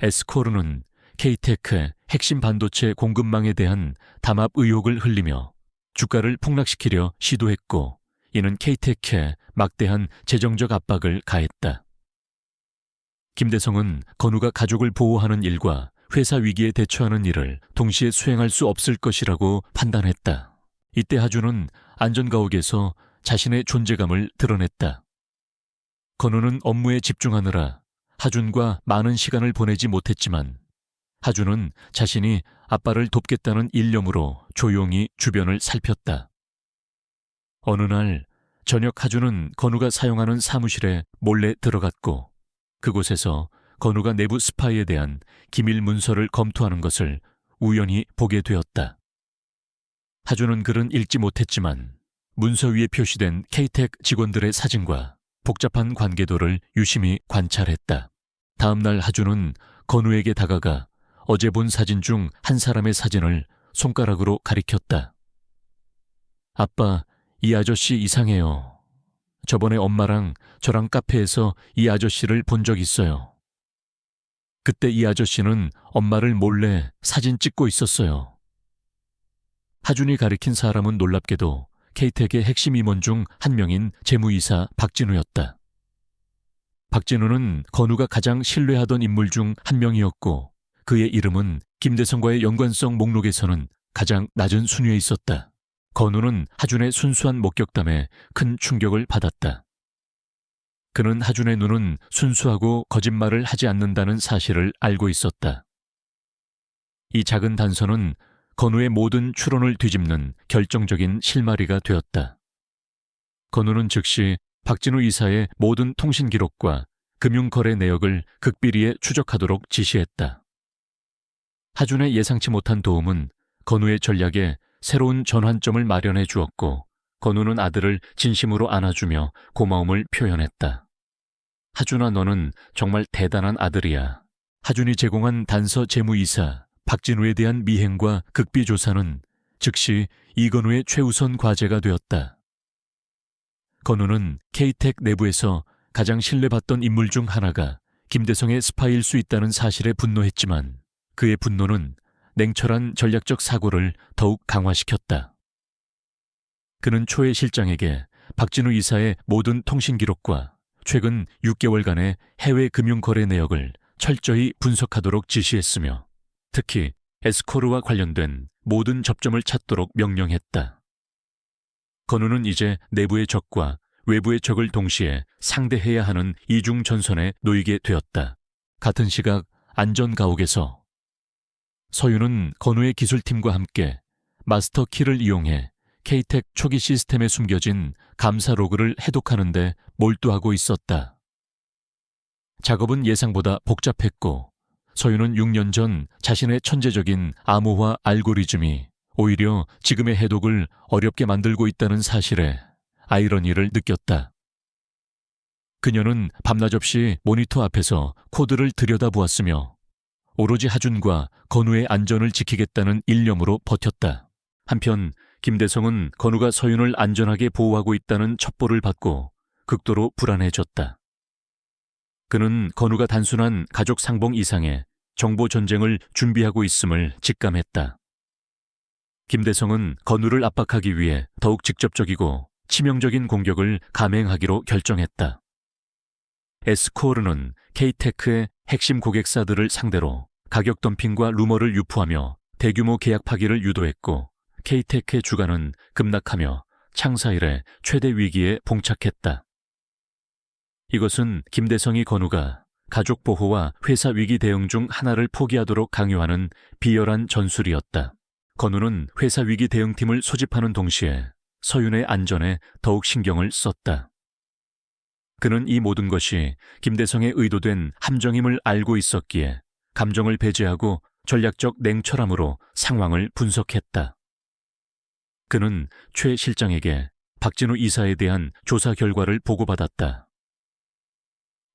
에스코르는 K테크의 핵심 반도체 공급망에 대한 담합 의혹을 흘리며 주가를 폭락시키려 시도했고 이는 K테크에 막대한 재정적 압박을 가했다. 김대성은 건우가 가족을 보호하는 일과 회사 위기에 대처하는 일을 동시에 수행할 수 없을 것이라고 판단했다. 이때 하준은 안전가옥에서 자신의 존재감을 드러냈다. 건우는 업무에 집중하느라 하준과 많은 시간을 보내지 못했지만 하준은 자신이 아빠를 돕겠다는 일념으로 조용히 주변을 살폈다. 어느 날 저녁 하준은 건우가 사용하는 사무실에 몰래 들어갔고 그곳에서 건우가 내부 스파이에 대한 기밀 문서를 검토하는 것을 우연히 보게 되었다. 하준은 글은 읽지 못했지만 문서 위에 표시된 K텍 직원들의 사진과 복잡한 관계도를 유심히 관찰했다. 다음 날 하준은 건우에게 다가가 어제 본 사진 중 한 사람의 사진을 손가락으로 가리켰다. 아빠, 이 아저씨 이상해요. 저번에 엄마랑 저랑 카페에서 이 아저씨를 본 적 있어요. 그때 이 아저씨는 엄마를 몰래 사진 찍고 있었어요. 하준이 가리킨 사람은 놀랍게도 K텍의 핵심 임원 중 한 명인 재무이사 박진우였다. 박진우는 건우가 가장 신뢰하던 인물 중 한 명이었고 그의 이름은 김대성과의 연관성 목록에서는 가장 낮은 순위에 있었다. 건우는 하준의 순수한 목격담에 큰 충격을 받았다. 그는 하준의 눈은 순수하고 거짓말을 하지 않는다는 사실을 알고 있었다. 이 작은 단서는 건우의 모든 추론을 뒤집는 결정적인 실마리가 되었다. 건우는 즉시 박진우 이사의 모든 통신 기록과 금융거래 내역을 극비리에 추적하도록 지시했다. 하준의 예상치 못한 도움은 건우의 전략에 새로운 전환점을 마련해 주었고 건우는 아들을 진심으로 안아주며 고마움을 표현했다. 하준아, 너는 정말 대단한 아들이야. 하준이 제공한 단서 재무이사 박진우에 대한 미행과 극비 조사는 즉시 이건우의 최우선 과제가 되었다. 건우는 K텍 내부에서 가장 신뢰받던 인물 중 하나가 김대성의 스파이일 수 있다는 사실에 분노했지만 그의 분노는 냉철한 전략적 사고를 더욱 강화시켰다. 그는 초회 실장에게 박진우 이사의 모든 통신 기록과 최근 6개월간의 해외 금융거래 내역을 철저히 분석하도록 지시했으며 특히 에스코르와 관련된 모든 접점을 찾도록 명령했다. 건우는 이제 내부의 적과 외부의 적을 동시에 상대해야 하는 이중 전선에 놓이게 되었다. 같은 시각 안전가옥에서 서윤은 건우의 기술팀과 함께 마스터 키를 이용해 K-TEC 초기 시스템에 숨겨진 감사 로그를 해독하는 데 몰두하고 있었다. 작업은 예상보다 복잡했고 서윤은 6년 전 자신의 천재적인 암호화 알고리즘이 오히려 지금의 해독을 어렵게 만들고 있다는 사실에 아이러니를 느꼈다. 그녀는 밤낮 없이 모니터 앞에서 코드를 들여다보았으며 오로지 하준과 건우의 안전을 지키겠다는 일념으로 버텼다. 한편 김대성은 건우가 서윤을 안전하게 보호하고 있다는 첩보를 받고 극도로 불안해졌다. 그는 건우가 단순한 가족 상봉 이상의 정보 전쟁을 준비하고 있음을 직감했다. 김대성은 건우를 압박하기 위해 더욱 직접적이고 치명적인 공격을 감행하기로 결정했다. 에스코르는 K-TEC의 핵심 고객사들을 상대로 가격 덤핑과 루머를 유포하며 대규모 계약 파기를 유도했고 K-TEC의 주가는 급락하며 창사 이래 최대 위기에 봉착했다. 이것은 김대성이 건우가 가족 보호와 회사 위기 대응 중 하나를 포기하도록 강요하는 비열한 전술이었다. 건우는 회사 위기 대응팀을 소집하는 동시에 서윤의 안전에 더욱 신경을 썼다. 그는 이 모든 것이 김대성의 의도된 함정임을 알고 있었기에 감정을 배제하고 전략적 냉철함으로 상황을 분석했다. 그는 최 실장에게 박진우 이사에 대한 조사 결과를 보고받았다.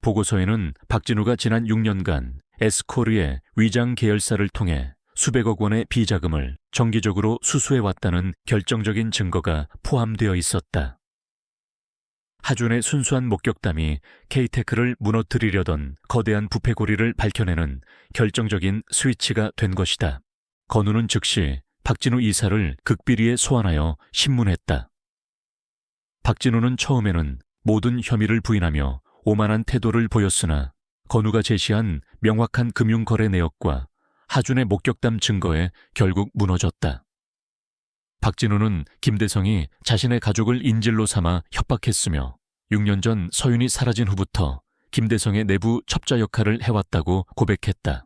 보고서에는 박진우가 지난 6년간 에스코르의 위장 계열사를 통해 수백억 원의 비자금을 정기적으로 수수해왔다는 결정적인 증거가 포함되어 있었다. 하준의 순수한 목격담이 K-TEC를 무너뜨리려던 거대한 부패고리를 밝혀내는 결정적인 스위치가 된 것이다. 건우는 즉시 박진우 이사를 극비리에 소환하여 신문했다. 박진우는 처음에는 모든 혐의를 부인하며 오만한 태도를 보였으나 건우가 제시한 명확한 금융거래 내역과 하준의 목격담 증거에 결국 무너졌다. 박진우는 김대성이 자신의 가족을 인질로 삼아 협박했으며 6년 전 서윤이 사라진 후부터 김대성의 내부 첩자 역할을 해왔다고 고백했다.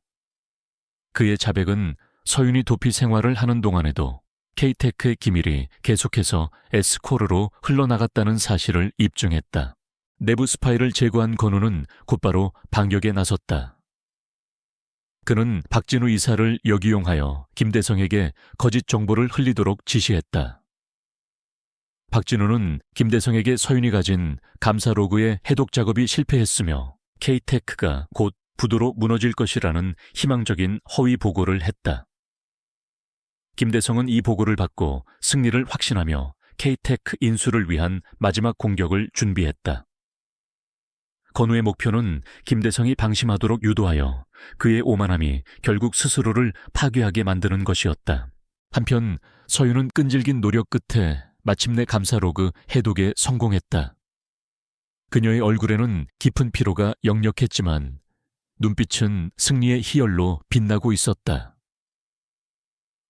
그의 자백은 서윤이 도피 생활을 하는 동안에도 K-TEC의 기밀이 계속해서 에스코르로 흘러나갔다는 사실을 입증했다. 내부 스파이를 제거한 건우는 곧바로 반격에 나섰다. 그는 박진우 이사를 역이용하여 김대성에게 거짓 정보를 흘리도록 지시했다. 박진우는 김대성에게 서윤이 가진 감사 로그의 해독 작업이 실패했으며 K-TEC가 곧 부도로 무너질 것이라는 희망적인 허위 보고를 했다. 김대성은 이 보고를 받고 승리를 확신하며 K-TEC 인수를 위한 마지막 공격을 준비했다. 건우의 목표는 김대성이 방심하도록 유도하여 그의 오만함이 결국 스스로를 파괴하게 만드는 것이었다. 한편 서윤은 끈질긴 노력 끝에 마침내 감사 로그 해독에 성공했다. 그녀의 얼굴에는 깊은 피로가 역력했지만 눈빛은 승리의 희열로 빛나고 있었다.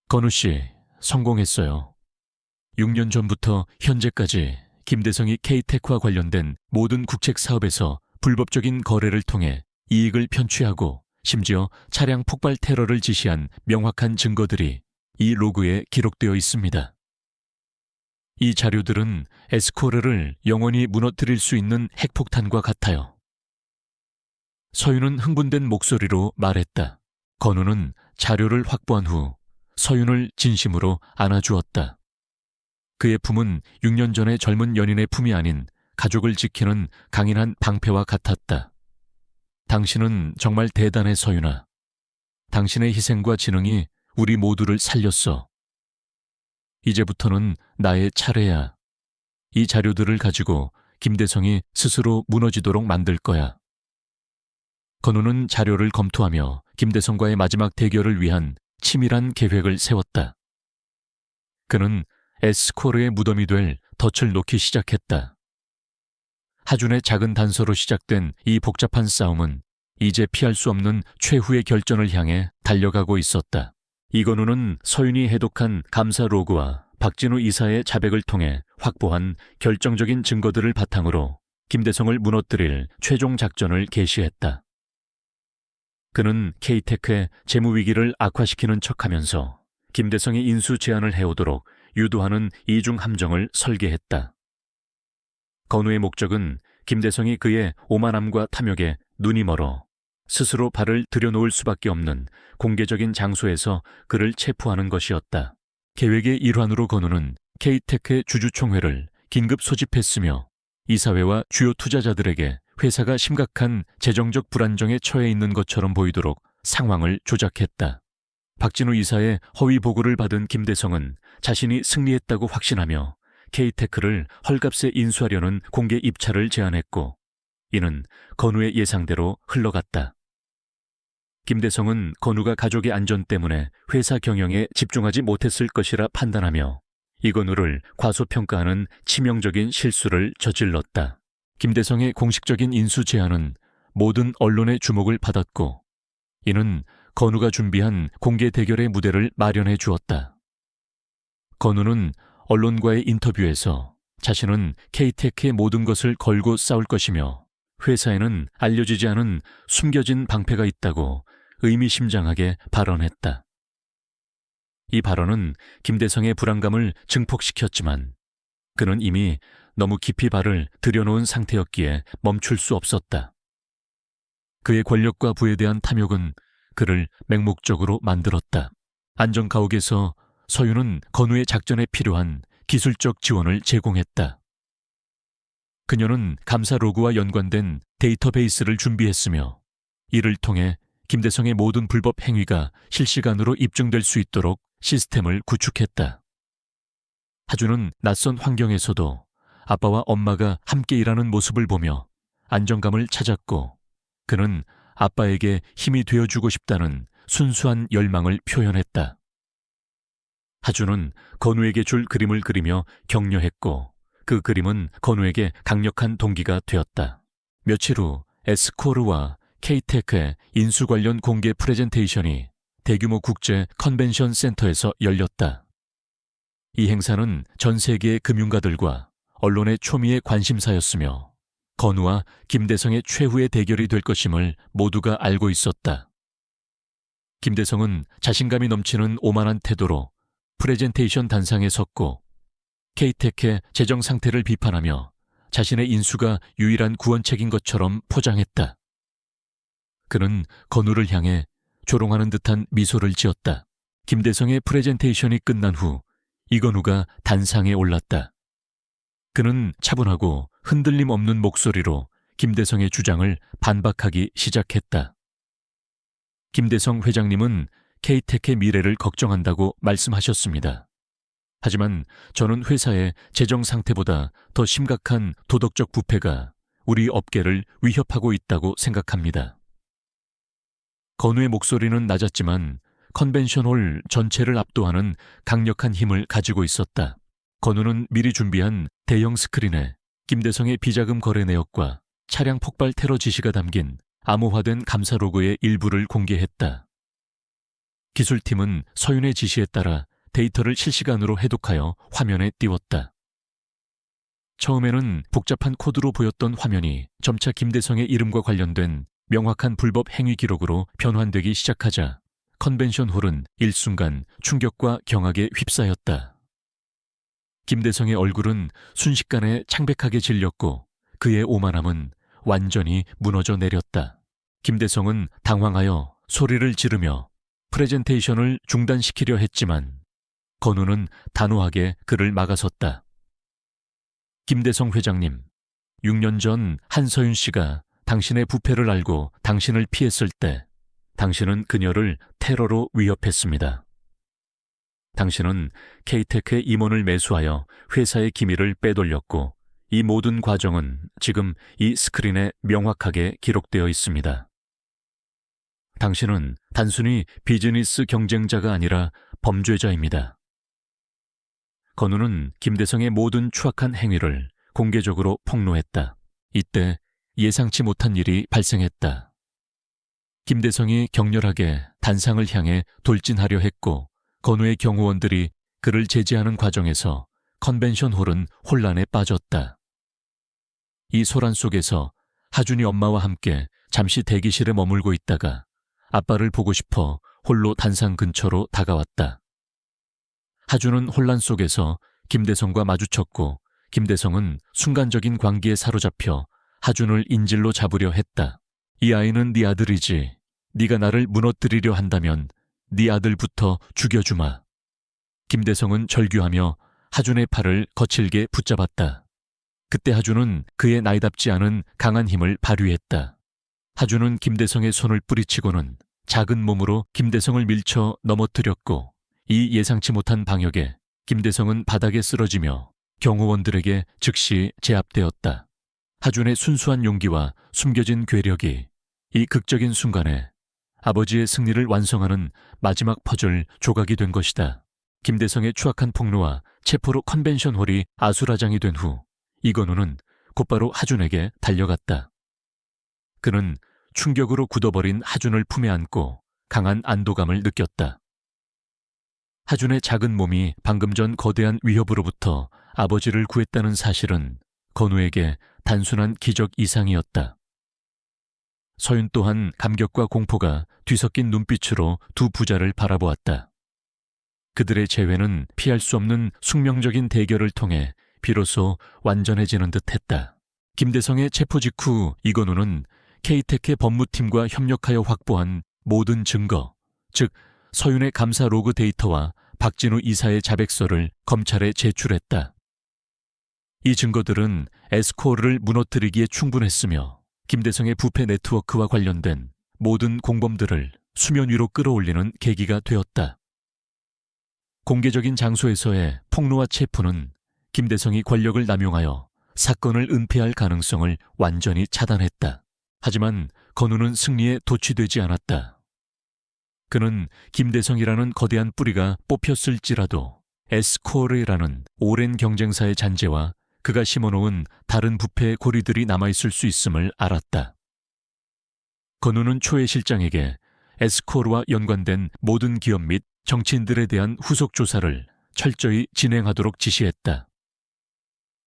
건우 씨, 성공했어요. 6년 전부터 현재까지 김대성이 K-TEC와 관련된 모든 국책 사업에서 불법적인 거래를 통해 이익을 편취하고 심지어 차량 폭발 테러를 지시한 명확한 증거들이 이 로그에 기록되어 있습니다. 이 자료들은 에스코르를 영원히 무너뜨릴 수 있는 핵폭탄과 같아요. 서윤은 흥분된 목소리로 말했다. 건우는 자료를 확보한 후 서윤을 진심으로 안아주었다. 그의 품은 6년 전의 젊은 연인의 품이 아닌 가족을 지키는 강인한 방패와 같았다. 당신은 정말 대단해, 서윤아. 당신의 희생과 지능이 우리 모두를 살렸어. 이제부터는 나의 차례야. 이 자료들을 가지고 김대성이 스스로 무너지도록 만들 거야. 건우는 자료를 검토하며 김대성과의 마지막 대결을 위한 치밀한 계획을 세웠다. 그는 에스코르의 무덤이 될 덫을 놓기 시작했다. 하준의 작은 단서로 시작된 이 복잡한 싸움은 이제 피할 수 없는 최후의 결전을 향해 달려가고 있었다. 이건우는 서윤이 해독한 감사 로그와 박진우 이사의 자백을 통해 확보한 결정적인 증거들을 바탕으로 김대성을 무너뜨릴 최종 작전을 개시했다. 그는 K테크의 재무 위기를 악화시키는 척하면서 김대성의 인수 제안을 해오도록 유도하는 이중 함정을 설계했다. 건우의 목적은 김대성이 그의 오만함과 탐욕에 눈이 멀어 스스로 발을 들여놓을 수밖에 없는 공개적인 장소에서 그를 체포하는 것이었다. 계획의 일환으로 건우는 K테크의 주주총회를 긴급 소집했으며 이사회와 주요 투자자들에게 회사가 심각한 재정적 불안정에 처해 있는 것처럼 보이도록 상황을 조작했다. 박진우 이사의 허위 보고를 받은 김대성은 자신이 승리했다고 확신하며 K테크를 헐값에 인수하려는 공개 입찰을 제안했고, 이는 건우의 예상대로 흘러갔다. 김대성은 건우가 가족의 안전 때문에 회사 경영에 집중하지 못했을 것이라 판단하며 이건우를 과소평가하는 치명적인 실수를 저질렀다. 김대성의 공식적인 인수 제안은 모든 언론의 주목을 받았고, 이는 건우가 준비한 공개 대결의 무대를 마련해 주었다. 건우는 언론과의 인터뷰에서 자신은 K테크의 모든 것을 걸고 싸울 것이며 회사에는 알려지지 않은 숨겨진 방패가 있다고 의미심장하게 발언했다. 이 발언은 김대성의 불안감을 증폭시켰지만 그는 이미 너무 깊이 발을 들여놓은 상태였기에 멈출 수 없었다. 그의 권력과 부에 대한 탐욕은 그를 맹목적으로 만들었다. 안전가옥에서 서윤은 건우의 작전에 필요한 기술적 지원을 제공했다. 그녀는 감사 로그와 연관된 데이터베이스를 준비했으며 이를 통해 김대성의 모든 불법 행위가 실시간으로 입증될 수 있도록 시스템을 구축했다. 하준은 낯선 환경에서도 아빠와 엄마가 함께 일하는 모습을 보며 안정감을 찾았고, 그는 아빠에게 힘이 되어주고 싶다는 순수한 열망을 표현했다. 하준은 건우에게 줄 그림을 그리며 격려했고, 그 그림은 건우에게 강력한 동기가 되었다. 며칠 후 에스코르와 K테크의 인수 관련 공개 프레젠테이션이 대규모 국제 컨벤션 센터에서 열렸다. 이 행사는 전 세계의 금융가들과 언론의 초미의 관심사였으며 건우와 김대성의 최후의 대결이 될 것임을 모두가 알고 있었다. 김대성은 자신감이 넘치는 오만한 태도로 프레젠테이션 단상에 섰고 K테크의 재정 상태를 비판하며 자신의 인수가 유일한 구원책인 것처럼 포장했다. 그는 건우를 향해 조롱하는 듯한 미소를 지었다. 김대성의 프레젠테이션이 끝난 후 이건우가 단상에 올랐다. 그는 차분하고 흔들림 없는 목소리로 김대성의 주장을 반박하기 시작했다. 김대성 회장님은 K테크의 미래를 걱정한다고 말씀하셨습니다. 하지만 저는 회사의 재정 상태보다 더 심각한 도덕적 부패가 우리 업계를 위협하고 있다고 생각합니다. 건우의 목소리는 낮았지만 컨벤션홀 전체를 압도하는 강력한 힘을 가지고 있었다. 건우는 미리 준비한 대형 스크린에 김대성의 비자금 거래 내역과 차량 폭발 테러 지시가 담긴 암호화된 감사 로그의 일부를 공개했다. 기술팀은 서윤의 지시에 따라 데이터를 실시간으로 해독하여 화면에 띄웠다. 처음에는 복잡한 코드로 보였던 화면이 점차 김대성의 이름과 관련된 명확한 불법 행위 기록으로 변환되기 시작하자 컨벤션 홀은 일순간 충격과 경악에 휩싸였다. 김대성의 얼굴은 순식간에 창백하게 질렸고 그의 오만함은 완전히 무너져 내렸다. 김대성은 당황하여 소리를 지르며 프레젠테이션을 중단시키려 했지만 건우는 단호하게 그를 막아섰다. 김대성 회장님, 6년 전 한서윤 씨가 당신의 부패를 알고 당신을 피했을 때 당신은 그녀를 테러로 위협했습니다. 당신은 K테크의 임원을 매수하여 회사의 기밀을 빼돌렸고 이 모든 과정은 지금 이 스크린에 명확하게 기록되어 있습니다. 당신은 단순히 비즈니스 경쟁자가 아니라 범죄자입니다. 건우는 김대성의 모든 추악한 행위를 공개적으로 폭로했다. 이때 예상치 못한 일이 발생했다. 김대성이 격렬하게 단상을 향해 돌진하려 했고 건우의 경호원들이 그를 제지하는 과정에서 컨벤션 홀은 혼란에 빠졌다. 이 소란 속에서 하준이 엄마와 함께 잠시 대기실에 머물고 있다가 아빠를 보고 싶어 홀로 단상 근처로 다가왔다. 하준은 혼란 속에서 김대성과 마주쳤고 김대성은 순간적인 광기에 사로잡혀 하준을 인질로 잡으려 했다. 이 아이는 네 아들이지. 네가 나를 무너뜨리려 한다면 네 아들부터 죽여주마. 김대성은 절규하며 하준의 팔을 거칠게 붙잡았다. 그때 하준은 그의 나이답지 않은 강한 힘을 발휘했다. 하준은 김대성의 손을 뿌리치고는 작은 몸으로 김대성을 밀쳐 넘어뜨렸고 이 예상치 못한 방역에 김대성은 바닥에 쓰러지며 경호원들에게 즉시 제압되었다. 하준의 순수한 용기와 숨겨진 괴력이 이 극적인 순간에 아버지의 승리를 완성하는 마지막 퍼즐 조각이 된 것이다. 김대성의 추악한 폭로와 체포로 컨벤션 홀이 아수라장이 된 후 이건우는 곧바로 하준에게 달려갔다. 그는 충격으로 굳어버린 하준을 품에 안고 강한 안도감을 느꼈다. 하준의 작은 몸이 방금 전 거대한 위협으로부터 아버지를 구했다는 사실은 건우에게 단순한 기적 이상이었다. 서윤 또한 감격과 공포가 뒤섞인 눈빛으로 두 부자를 바라보았다. 그들의 재회는 피할 수 없는 숙명적인 대결을 통해 비로소 완전해지는 듯했다. 김대성의 체포 직후 이건우는 K테크의 법무팀과 협력하여 확보한 모든 증거, 즉 서윤의 감사 로그 데이터와 박진우 이사의 자백서를 검찰에 제출했다. 이 증거들은 에스코어를 무너뜨리기에 충분했으며 김대성의 부패 네트워크와 관련된 모든 공범들을 수면 위로 끌어올리는 계기가 되었다. 공개적인 장소에서의 폭로와 체포는 김대성이 권력을 남용하여 사건을 은폐할 가능성을 완전히 차단했다. 하지만 건우는 승리에 도취되지 않았다. 그는 김대성이라는 거대한 뿌리가 뽑혔을지라도 에스코어라는 오랜 경쟁사의 잔재와 그가 심어놓은 다른 부패의 고리들이 남아있을 수 있음을 알았다. 건우는 초회 실장에게 에스코어와 연관된 모든 기업 및 정치인들에 대한 후속 조사를 철저히 진행하도록 지시했다.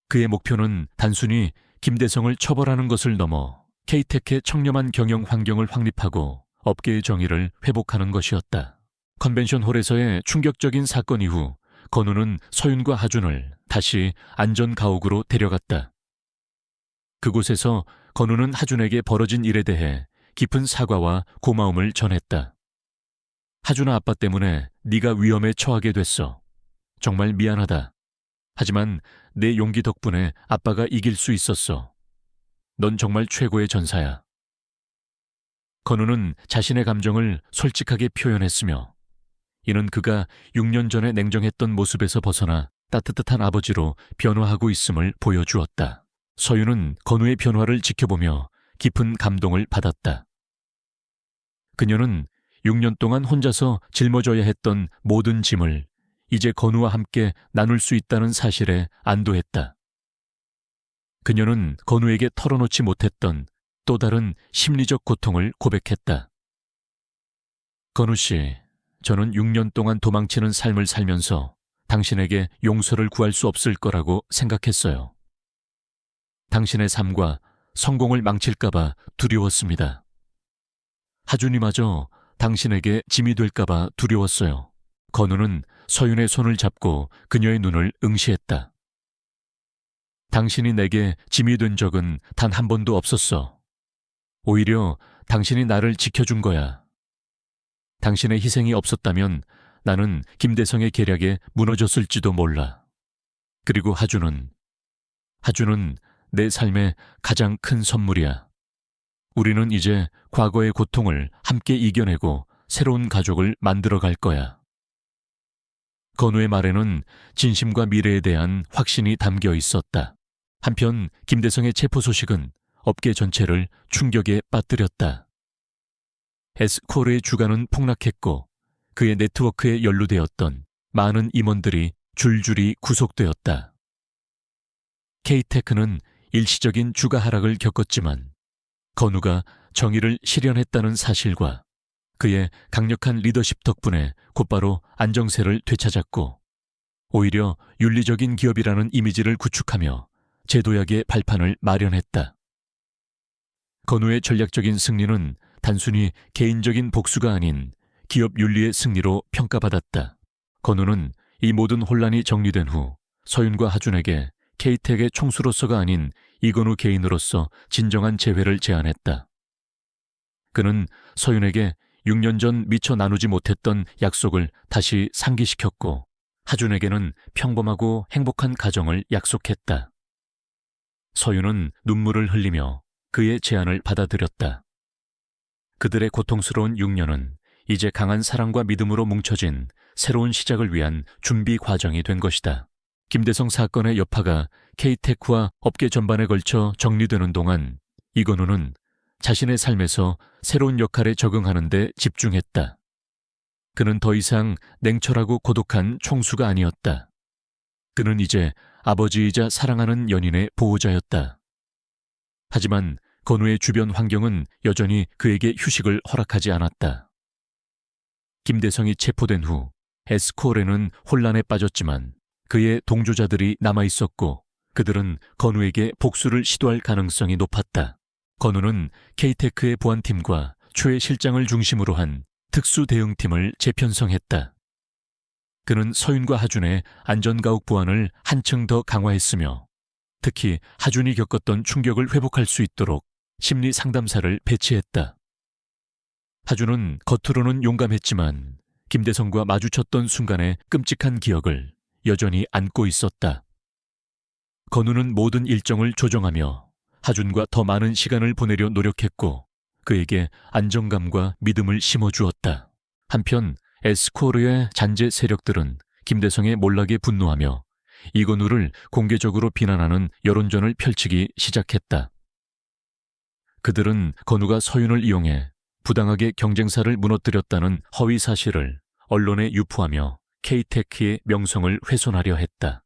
그의 목표는 단순히 김대성을 처벌하는 것을 넘어 K테크의 청렴한 경영 환경을 확립하고 업계의 정의를 회복하는 것이었다. 컨벤션 홀에서의 충격적인 사건 이후 건우는 서윤과 하준을 다시 안전가옥으로 데려갔다. 그곳에서 건우는 하준에게 벌어진 일에 대해 깊은 사과와 고마움을 전했다. 하준아, 아빠 때문에 네가 위험에 처하게 됐어. 정말 미안하다. 하지만 내 용기 덕분에 아빠가 이길 수 있었어. 넌 정말 최고의 전사야. 건우는 자신의 감정을 솔직하게 표현했으며 이는 그가 6년 전에 냉정했던 모습에서 벗어나 따뜻한 아버지로 변화하고 있음을 보여주었다. 서윤은 건우의 변화를 지켜보며 깊은 감동을 받았다. 그녀는 6년 동안 혼자서 짊어져야 했던 모든 짐을 이제 건우와 함께 나눌 수 있다는 사실에 안도했다. 그녀는 건우에게 털어놓지 못했던 또 다른 심리적 고통을 고백했다. 건우 씨, 저는 6년 동안 도망치는 삶을 살면서 당신에게 용서를 구할 수 없을 거라고 생각했어요. 당신의 삶과 성공을 망칠까봐 두려웠습니다. 하준이마저 당신에게 짐이 될까봐 두려웠어요. 건우는 서윤의 손을 잡고 그녀의 눈을 응시했다. 당신이 내게 짐이 된 적은 단 한 번도 없었어. 오히려 당신이 나를 지켜준 거야. 당신의 희생이 없었다면 나는 김대성의 계략에 무너졌을지도 몰라. 그리고 하준은 내 삶의 가장 큰 선물이야. 우리는 이제 과거의 고통을 함께 이겨내고 새로운 가족을 만들어 갈 거야. 건우의 말에는 진심과 미래에 대한 확신이 담겨 있었다. 한편 김대성의 체포 소식은 업계 전체를 충격에 빠뜨렸다. 에스코르의 주가는 폭락했고 그의 네트워크에 연루되었던 많은 임원들이 줄줄이 구속되었다. K테크는 일시적인 주가 하락을 겪었지만 건우가 정의를 실현했다는 사실과 그의 강력한 리더십 덕분에 곧바로 안정세를 되찾았고 오히려 윤리적인 기업이라는 이미지를 구축하며 제도약의 발판을 마련했다. 건우의 전략적인 승리는 단순히 개인적인 복수가 아닌 기업 윤리의 승리로 평가받았다. 건우는 이 모든 혼란이 정리된 후 서윤과 하준에게 K텍의 총수로서가 아닌 이건우 개인으로서 진정한 재회를 제안했다. 그는 서윤에게 6년 전 미처 나누지 못했던 약속을 다시 상기시켰고 하준에게는 평범하고 행복한 가정을 약속했다. 서윤은 눈물을 흘리며 그의 제안을 받아들였다. 그들의 고통스러운 6년은 이제 강한 사랑과 믿음으로 뭉쳐진 새로운 시작을 위한 준비 과정이 된 것이다. 김대성 사건의 여파가 K테크와 업계 전반에 걸쳐 정리되는 동안 이건우는 자신의 삶에서 새로운 역할에 적응하는 데 집중했다. 그는 더 이상 냉철하고 고독한 총수가 아니었다. 그는 이제 아버지이자 사랑하는 연인의 보호자였다. 하지만 건우의 주변 환경은 여전히 그에게 휴식을 허락하지 않았다. 김대성이 체포된 후 에스코르는 혼란에 빠졌지만 그의 동조자들이 남아있었고 그들은 건우에게 복수를 시도할 가능성이 높았다. 건우는 K테크의 보안팀과 최 실장을 중심으로 한 특수대응팀을 재편성했다. 그는 서윤과 하준의 안전가옥 보안을 한층 더 강화했으며 특히 하준이 겪었던 충격을 회복할 수 있도록 심리 상담사를 배치했다. 하준은 겉으로는 용감했지만 김대성과 마주쳤던 순간의 끔찍한 기억을 여전히 안고 있었다. 건우는 모든 일정을 조정하며 하준과 더 많은 시간을 보내려 노력했고 그에게 안정감과 믿음을 심어주었다. 한편 에스코르의 잔재 세력들은 김대성의 몰락에 분노하며 이건우를 공개적으로 비난하는 여론전을 펼치기 시작했다. 그들은 건우가 서윤을 이용해 부당하게 경쟁사를 무너뜨렸다는 허위 사실을 언론에 유포하며 K테크의 명성을 훼손하려 했다.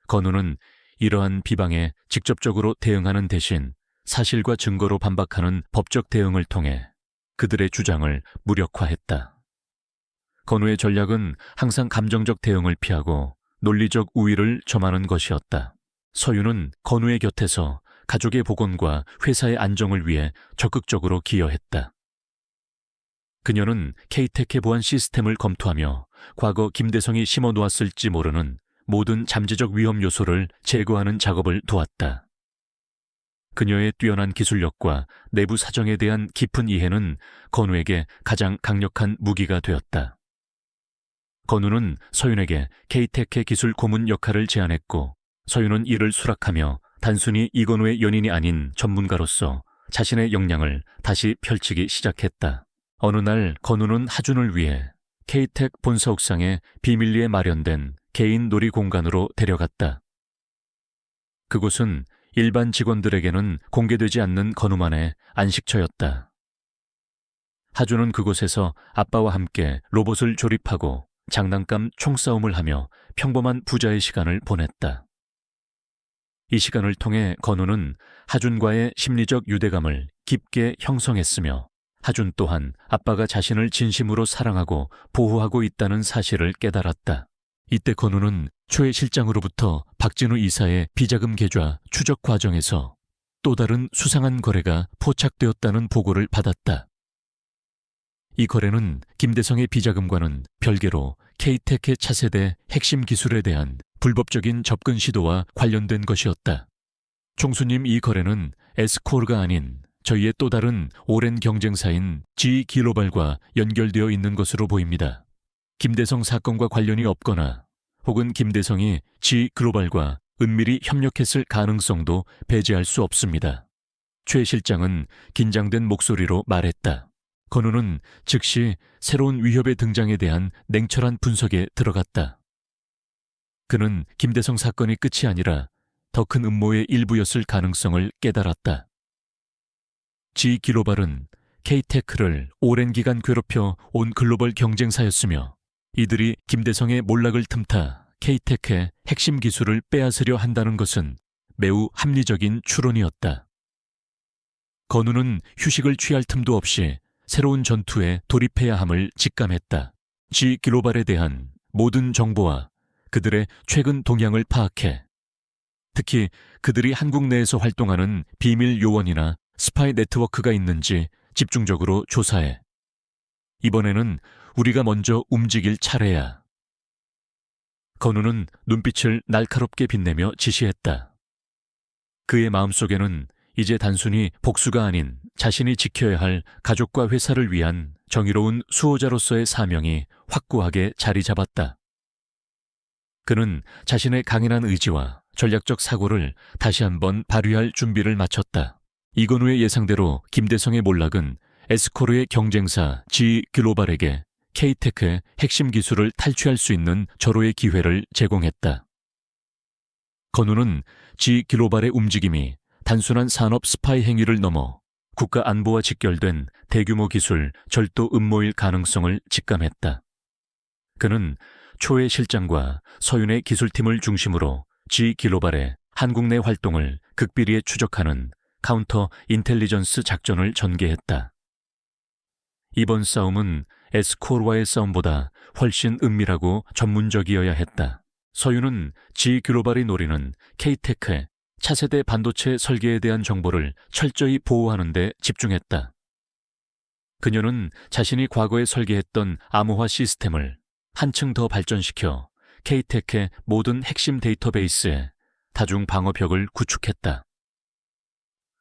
건우는 이러한 비방에 직접적으로 대응하는 대신 사실과 증거로 반박하는 법적 대응을 통해 그들의 주장을 무력화했다. 건우의 전략은 항상 감정적 대응을 피하고 논리적 우위를 점하는 것이었다. 서윤은 건우의 곁에서 가족의 복원과 회사의 안정을 위해 적극적으로 기여했다. 그녀는 K테크의 보안 시스템을 검토하며 과거 김대성이 심어놓았을지 모르는 모든 잠재적 위험 요소를 제거하는 작업을 도왔다. 그녀의 뛰어난 기술력과 내부 사정에 대한 깊은 이해는 건우에게 가장 강력한 무기가 되었다. 건우는 서윤에게 K테크의 기술 고문 역할을 제안했고 서윤은 이를 수락하며 단순히 이건우의 연인이 아닌 전문가로서 자신의 역량을 다시 펼치기 시작했다. 어느 날 건우는 하준을 위해 K테크 본사 옥상에 비밀리에 마련된 개인 놀이 공간으로 데려갔다. 그곳은 일반 직원들에게는 공개되지 않는 건우만의 안식처였다. 하준은 그곳에서 아빠와 함께 로봇을 조립하고 장난감 총싸움을 하며 평범한 부자의 시간을 보냈다. 이 시간을 통해 건우는 하준과의 심리적 유대감을 깊게 형성했으며 하준 또한 아빠가 자신을 진심으로 사랑하고 보호하고 있다는 사실을 깨달았다. 이때 건우는 최 실장으로부터 박진우 이사의 비자금 계좌 추적 과정에서 또 다른 수상한 거래가 포착되었다는 보고를 받았다. 이 거래는 김대성의 비자금과는 별개로 K테크의 차세대 핵심 기술에 대한 불법적인 접근 시도와 관련된 것이었다. 총수님, 이 거래는 에스코르가 아닌 저희의 또 다른 오랜 경쟁사인 G글로벌과 연결되어 있는 것으로 보입니다. 김대성 사건과 관련이 없거나 혹은 김대성이 G글로벌과 은밀히 협력했을 가능성도 배제할 수 없습니다. 최 실장은 긴장된 목소리로 말했다. 건우는 즉시 새로운 위협의 등장에 대한 냉철한 분석에 들어갔다. 그는 김대성 사건이 끝이 아니라 더 큰 음모의 일부였을 가능성을 깨달았다. G글로벌은 K테크를 오랜 기간 괴롭혀 온 글로벌 경쟁사였으며 이들이 김대성의 몰락을 틈타 K테크의 핵심 기술을 빼앗으려 한다는 것은 매우 합리적인 추론이었다. 건우는 휴식을 취할 틈도 없이 새로운 전투에 돌입해야 함을 직감했다. G글로벌에 대한 모든 정보와 그들의 최근 동향을 파악해 특히 그들이 한국 내에서 활동하는 비밀 요원이나 스파이 네트워크가 있는지 집중적으로 조사해. 이번에는 우리가 먼저 움직일 차례야. 건우는 눈빛을 날카롭게 빛내며 지시했다. 그의 마음속에는 이제 단순히 복수가 아닌 자신이 지켜야 할 가족과 회사를 위한 정의로운 수호자로서의 사명이 확고하게 자리 잡았다. 그는 자신의 강인한 의지와 전략적 사고를 다시 한번 발휘할 준비를 마쳤다. 이건우의 예상대로 김대성의 몰락은 에스코르의 경쟁사 G글로벌에게 K테크의 핵심 기술을 탈취할 수 있는 절호의 기회를 제공했다. 건우는 G글로벌의 움직임이 단순한 산업 스파이 행위를 넘어 국가 안보와 직결된 대규모 기술 절도 음모일 가능성을 직감했다. 그는 초의 실장과 서윤의 기술팀을 중심으로 G글로벌의 한국 내 활동을 극비리에 추적하는 카운터 인텔리전스 작전을 전개했다. 이번 싸움은 에스코르와의 싸움보다 훨씬 은밀하고 전문적이어야 했다. 서윤은 G글로벌이 노리는 K테크의 차세대 반도체 설계에 대한 정보를 철저히 보호하는 데 집중했다. 그녀는 자신이 과거에 설계했던 암호화 시스템을 한층 더 발전시켜 K테크의 모든 핵심 데이터베이스에 다중 방어벽을 구축했다.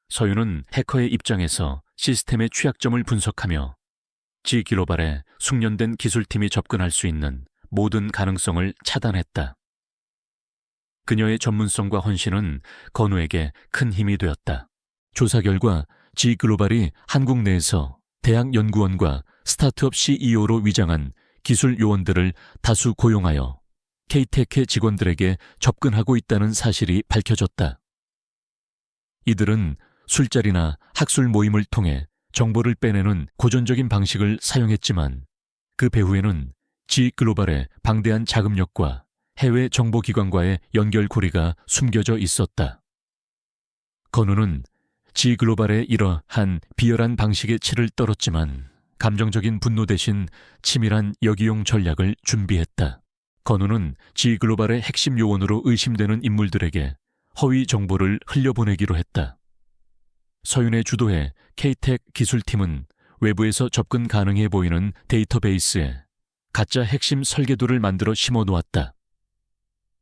서윤은 해커의 입장에서 시스템의 취약점을 분석하며 G글로벌의 숙련된 기술팀이 접근할 수 있는 모든 가능성을 차단했다. 그녀의 전문성과 헌신은 건우에게 큰 힘이 되었다. 조사 결과 G글로벌이 한국 내에서 대학 연구원과 스타트업 CEO로 위장한 기술 요원들을 다수 고용하여 K테크 직원들에게 접근하고 있다는 사실이 밝혀졌다. 이들은 술자리나 학술 모임을 통해 정보를 빼내는 고전적인 방식을 사용했지만 그 배후에는 G글로벌의 방대한 자금력과 해외 정보기관과의 연결고리가 숨겨져 있었다. 건우는 G글로벌의 이러한 비열한 방식의 치를 떨었지만 감정적인 분노 대신 치밀한 역이용 전략을 준비했다. 건우는 G글로벌의 핵심 요원으로 의심되는 인물들에게 허위 정보를 흘려보내기로 했다. 서윤의 주도해 K테크 기술팀은 외부에서 접근 가능해 보이는 데이터베이스에 가짜 핵심 설계도를 만들어 심어 놓았다.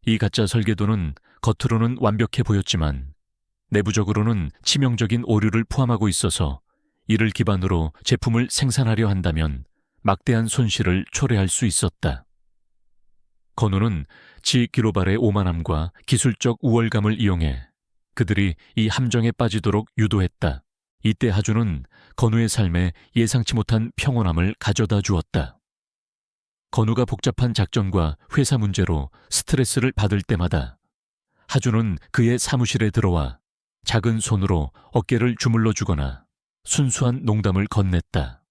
이 가짜 설계도는 겉으로는 완벽해 보였지만 내부적으로는 치명적인 오류를 포함하고 있어서 이를 기반으로 제품을 생산하려 한다면 막대한 손실을 초래할 수 있었다. 건우는 G글로벌의 오만함과 기술적 우월감을 이용해 그들이 이 함정에 빠지도록 유도했다. 이때 하주는 건우의 삶에 예상치 못한 평온함을 가져다 주었다. 건우가 복잡한 작전과 회사 문제로 스트레스를 받을 때마다 하주는 그의 사무실에 들어와 작은 손으로 어깨를 주물러 주거나 순수한 농담을 건넸다.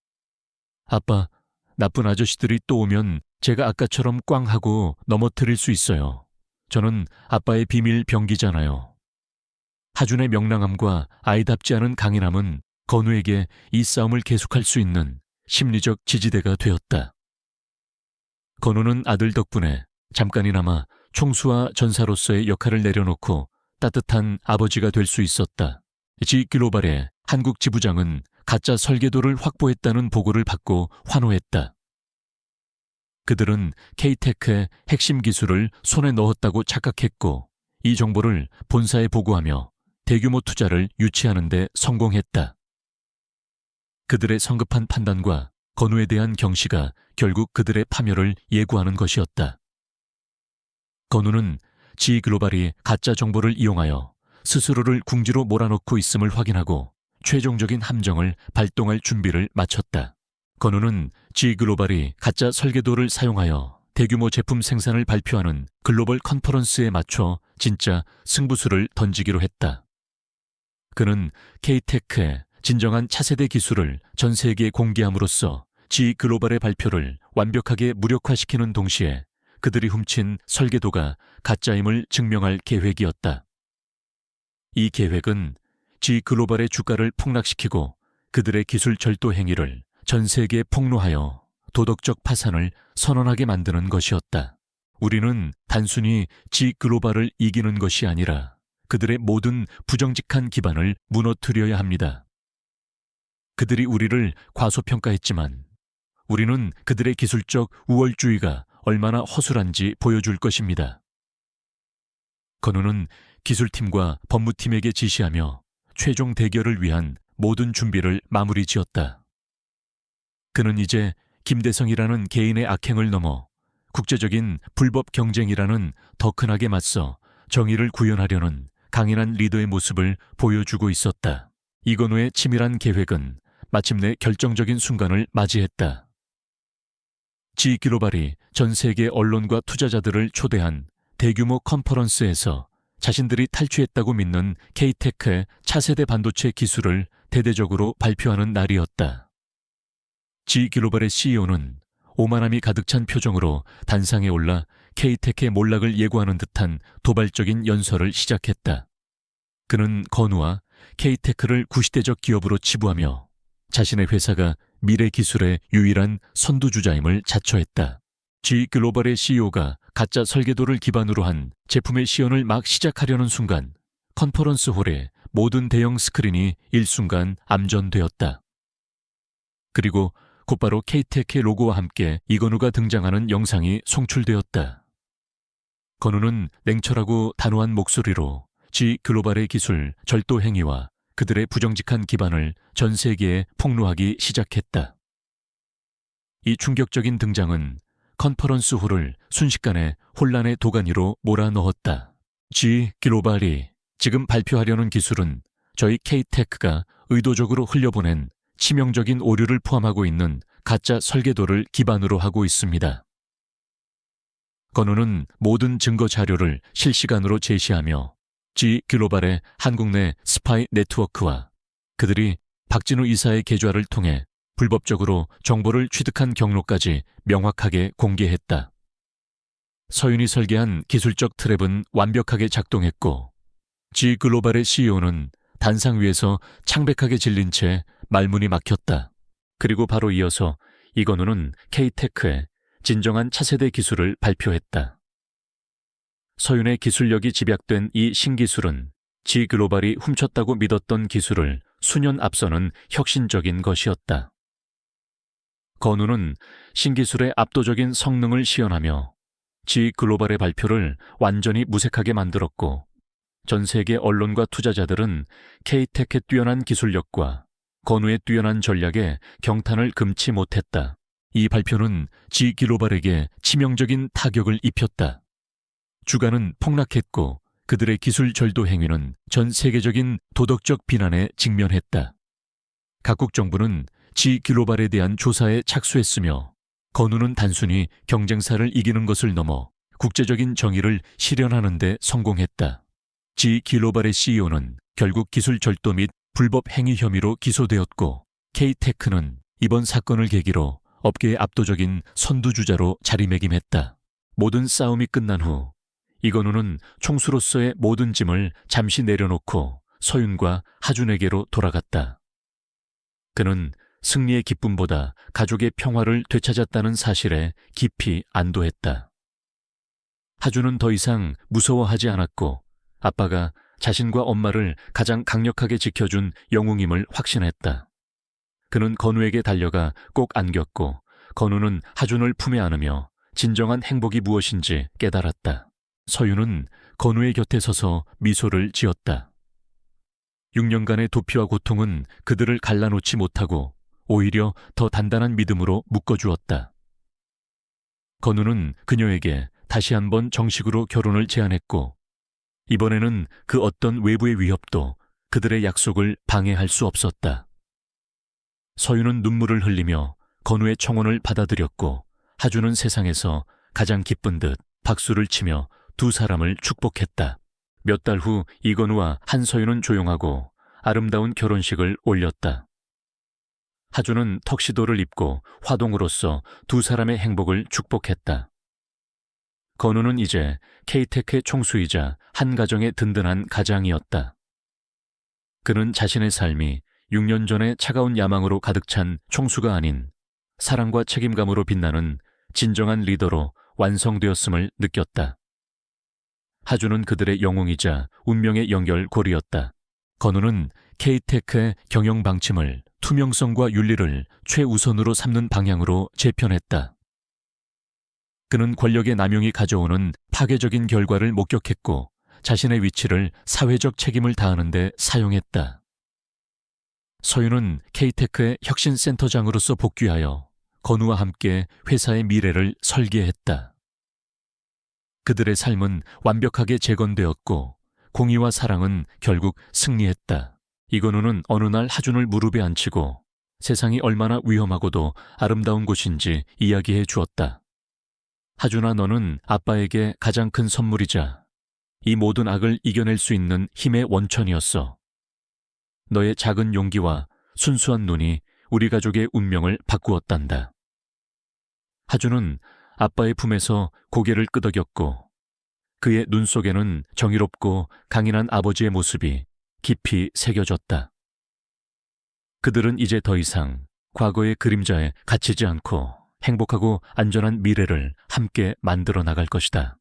아빠, 나쁜 아저씨들이 또 오면 제가 아까처럼 꽝 하고 넘어뜨릴 수 있어요. 저는 아빠의 비밀 병기잖아요. 하준의 명랑함과 아이답지 않은 강인함은 건우에게 이 싸움을 계속할 수 있는 심리적 지지대가 되었다. 건우는 아들 덕분에 잠깐이나마 총수와 전사로서의 역할을 내려놓고 따뜻한 아버지가 될 수 있었다. G글로벌의 한국 지부장은 가짜 설계도를 확보했다는 보고를 받고 환호했다. 그들은 K테크의 핵심 기술을 손에 넣었다고 착각했고 이 정보를 본사에 보고하며 대규모 투자를 유치하는 데 성공했다. 그들의 성급한 판단과 건우에 대한 경시가 결국 그들의 파멸을 예고하는 것이었다. 건우는 G글로벌이 가짜 정보를 이용하여 스스로를 궁지로 몰아넣고 있음을 확인하고 최종적인 함정을 발동할 준비를 마쳤다. 건우는 G글로벌이 가짜 설계도를 사용하여 대규모 제품 생산을 발표하는 글로벌 컨퍼런스에 맞춰 진짜 승부수를 던지기로 했다. 그는 K테크의 진정한 차세대 기술을 전 세계에 공개함으로써 G 글로벌의 발표를 완벽하게 무력화시키는 동시에 그들이 훔친 설계도가 가짜임을 증명할 계획이었다. 이 계획은 G 글로벌의 주가를 폭락시키고 그들의 기술 절도 행위를 전 세계에 폭로하여 도덕적 파산을 선언하게 만드는 것이었다. 우리는 단순히 G 글로벌을 이기는 것이 아니라 그들의 모든 부정직한 기반을 무너뜨려야 합니다. 그들이 우리를 과소평가했지만 우리는 그들의 기술적 우월주의가 얼마나 허술한지 보여줄 것입니다. 건우는 기술팀과 법무팀에게 지시하며 최종 대결을 위한 모든 준비를 마무리 지었다. 그는 이제 김대성이라는 개인의 악행을 넘어 국제적인 불법 경쟁이라는 더 큰 악에 맞서 정의를 구현하려는 강인한 리더의 모습을 보여주고 있었다. 이건우의 치밀한 계획은 마침내 결정적인 순간을 맞이했다. G 글로벌이 전 세계 언론과 투자자들을 초대한 대규모 컨퍼런스에서 자신들이 탈취했다고 믿는 K-테크의 차세대 반도체 기술을 대대적으로 발표하는 날이었다. G 글로벌의 CEO는 오만함이 가득 찬 표정으로 단상에 올라 K-테크의 몰락을 예고하는 듯한 도발적인 연설을 시작했다. 그는 건우와 K-테크를 구시대적 기업으로 치부하며 자신의 회사가 미래 기술의 유일한 선두주자임을 자처했다. G 글로벌의 CEO가 가짜 설계도를 기반으로 한 제품의 시연을 막 시작하려는 순간 컨퍼런스 홀의 모든 대형 스크린이 일순간 암전되었다. 그리고 곧바로 K-테크의 로고와 함께 이건우가 등장하는 영상이 송출되었다. 건우는 냉철하고 단호한 목소리로 G 글로벌의 기술 절도 행위와 그들의 부정직한 기반을 전 세계에 폭로하기 시작했다. 이 충격적인 등장은 컨퍼런스 홀을 순식간에 혼란의 도가니로 몰아넣었다. G 글로벌이 지금 발표하려는 기술은 저희 K-테크가 의도적으로 흘려보낸 치명적인 오류를 포함하고 있는 가짜 설계도를 기반으로 하고 있습니다. 건우는 모든 증거 자료를 실시간으로 제시하며 G 글로벌의 한국 내 스파이 네트워크와 그들이 박진우 이사의 계좌를 통해 불법적으로 정보를 취득한 경로까지 명확하게 공개했다. 서윤이 설계한 기술적 트랩은 완벽하게 작동했고 G 글로벌의 CEO는 단상 위에서 창백하게 질린 채 말문이 막혔다. 그리고 바로 이어서 이건우는 K-테크의 진정한 차세대 기술을 발표했다. 서윤의 기술력이 집약된 이 신기술은 G 글로벌이 훔쳤다고 믿었던 기술을 수년 앞서는 혁신적인 것이었다. 건우는 신기술의 압도적인 성능을 시연하며 G 글로벌의 발표를 완전히 무색하게 만들었고 전 세계 언론과 투자자들은 K-테크의 뛰어난 기술력과 건우의 뛰어난 전략에 경탄을 금치 못했다. 이 발표는 G 글로벌에게 치명적인 타격을 입혔다. 주가는 폭락했고 그들의 기술 절도 행위는 전 세계적인 도덕적 비난에 직면했다. 각국 정부는 G 글로벌에 대한 조사에 착수했으며 건우는 단순히 경쟁사를 이기는 것을 넘어 국제적인 정의를 실현하는 데 성공했다. G 글로벌의 CEO는 결국 기술 절도 및 불법 행위 혐의로 기소되었고 K-테크는 이번 사건을 계기로 업계의 압도적인 선두주자로 자리매김했다. 모든 싸움이 끝난 후 이건우는 총수로서의 모든 짐을 잠시 내려놓고 서윤과 하준에게로 돌아갔다. 그는 승리의 기쁨보다 가족의 평화를 되찾았다는 사실에 깊이 안도했다. 하준은 더 이상 무서워하지 않았고 아빠가 자신과 엄마를 가장 강력하게 지켜준 영웅임을 확신했다. 그는 건우에게 달려가 꼭 안겼고 건우는 하준을 품에 안으며 진정한 행복이 무엇인지 깨달았다. 서윤은 건우의 곁에 서서 미소를 지었다. 6년간의 도피와 고통은 그들을 갈라놓지 못하고 오히려 더 단단한 믿음으로 묶어주었다. 건우는 그녀에게 다시 한번 정식으로 결혼을 제안했고 이번에는 그 어떤 외부의 위협도 그들의 약속을 방해할 수 없었다. 서윤은 눈물을 흘리며 건우의 청혼을 받아들였고 하준은 세상에서 가장 기쁜 듯 박수를 치며 두 사람을 축복했다. 몇 달 후 이건우와 한서윤은 조용하고 아름다운 결혼식을 올렸다. 하주는 턱시도를 입고 화동으로서 두 사람의 행복을 축복했다. 건우는 이제 K테크의 총수이자 한 가정의 든든한 가장이었다. 그는 자신의 삶이 6년 전의 차가운 야망으로 가득 찬 총수가 아닌 사랑과 책임감으로 빛나는 진정한 리더로 완성되었음을 느꼈다. 하주는 그들의 영웅이자 운명의 연결고리였다. 건우는 K테크의 경영 방침을 투명성과 윤리를 최우선으로 삼는 방향으로 재편했다. 그는 권력의 남용이 가져오는 파괴적인 결과를 목격했고 자신의 위치를 사회적 책임을 다하는 데 사용했다. 서윤은 K테크의 혁신센터장으로서 복귀하여 건우와 함께 회사의 미래를 설계했다. 그들의 삶은 완벽하게 재건되었고 공의와 사랑은 결국 승리했다. 이건우는 어느 날 하준을 무릎에 앉히고 세상이 얼마나 위험하고도 아름다운 곳인지 이야기해 주었다. 하준아, 너는 아빠에게 가장 큰 선물이자 이 모든 악을 이겨낼 수 있는 힘의 원천이었어. 너의 작은 용기와 순수한 눈이 우리 가족의 운명을 바꾸었단다. 하준은 아빠의 품에서 고개를 끄덕였고 그의 눈 속에는 정의롭고 강인한 아버지의 모습이 깊이 새겨졌다. 그들은 이제 더 이상 과거의 그림자에 갇히지 않고 행복하고 안전한 미래를 함께 만들어 나갈 것이다.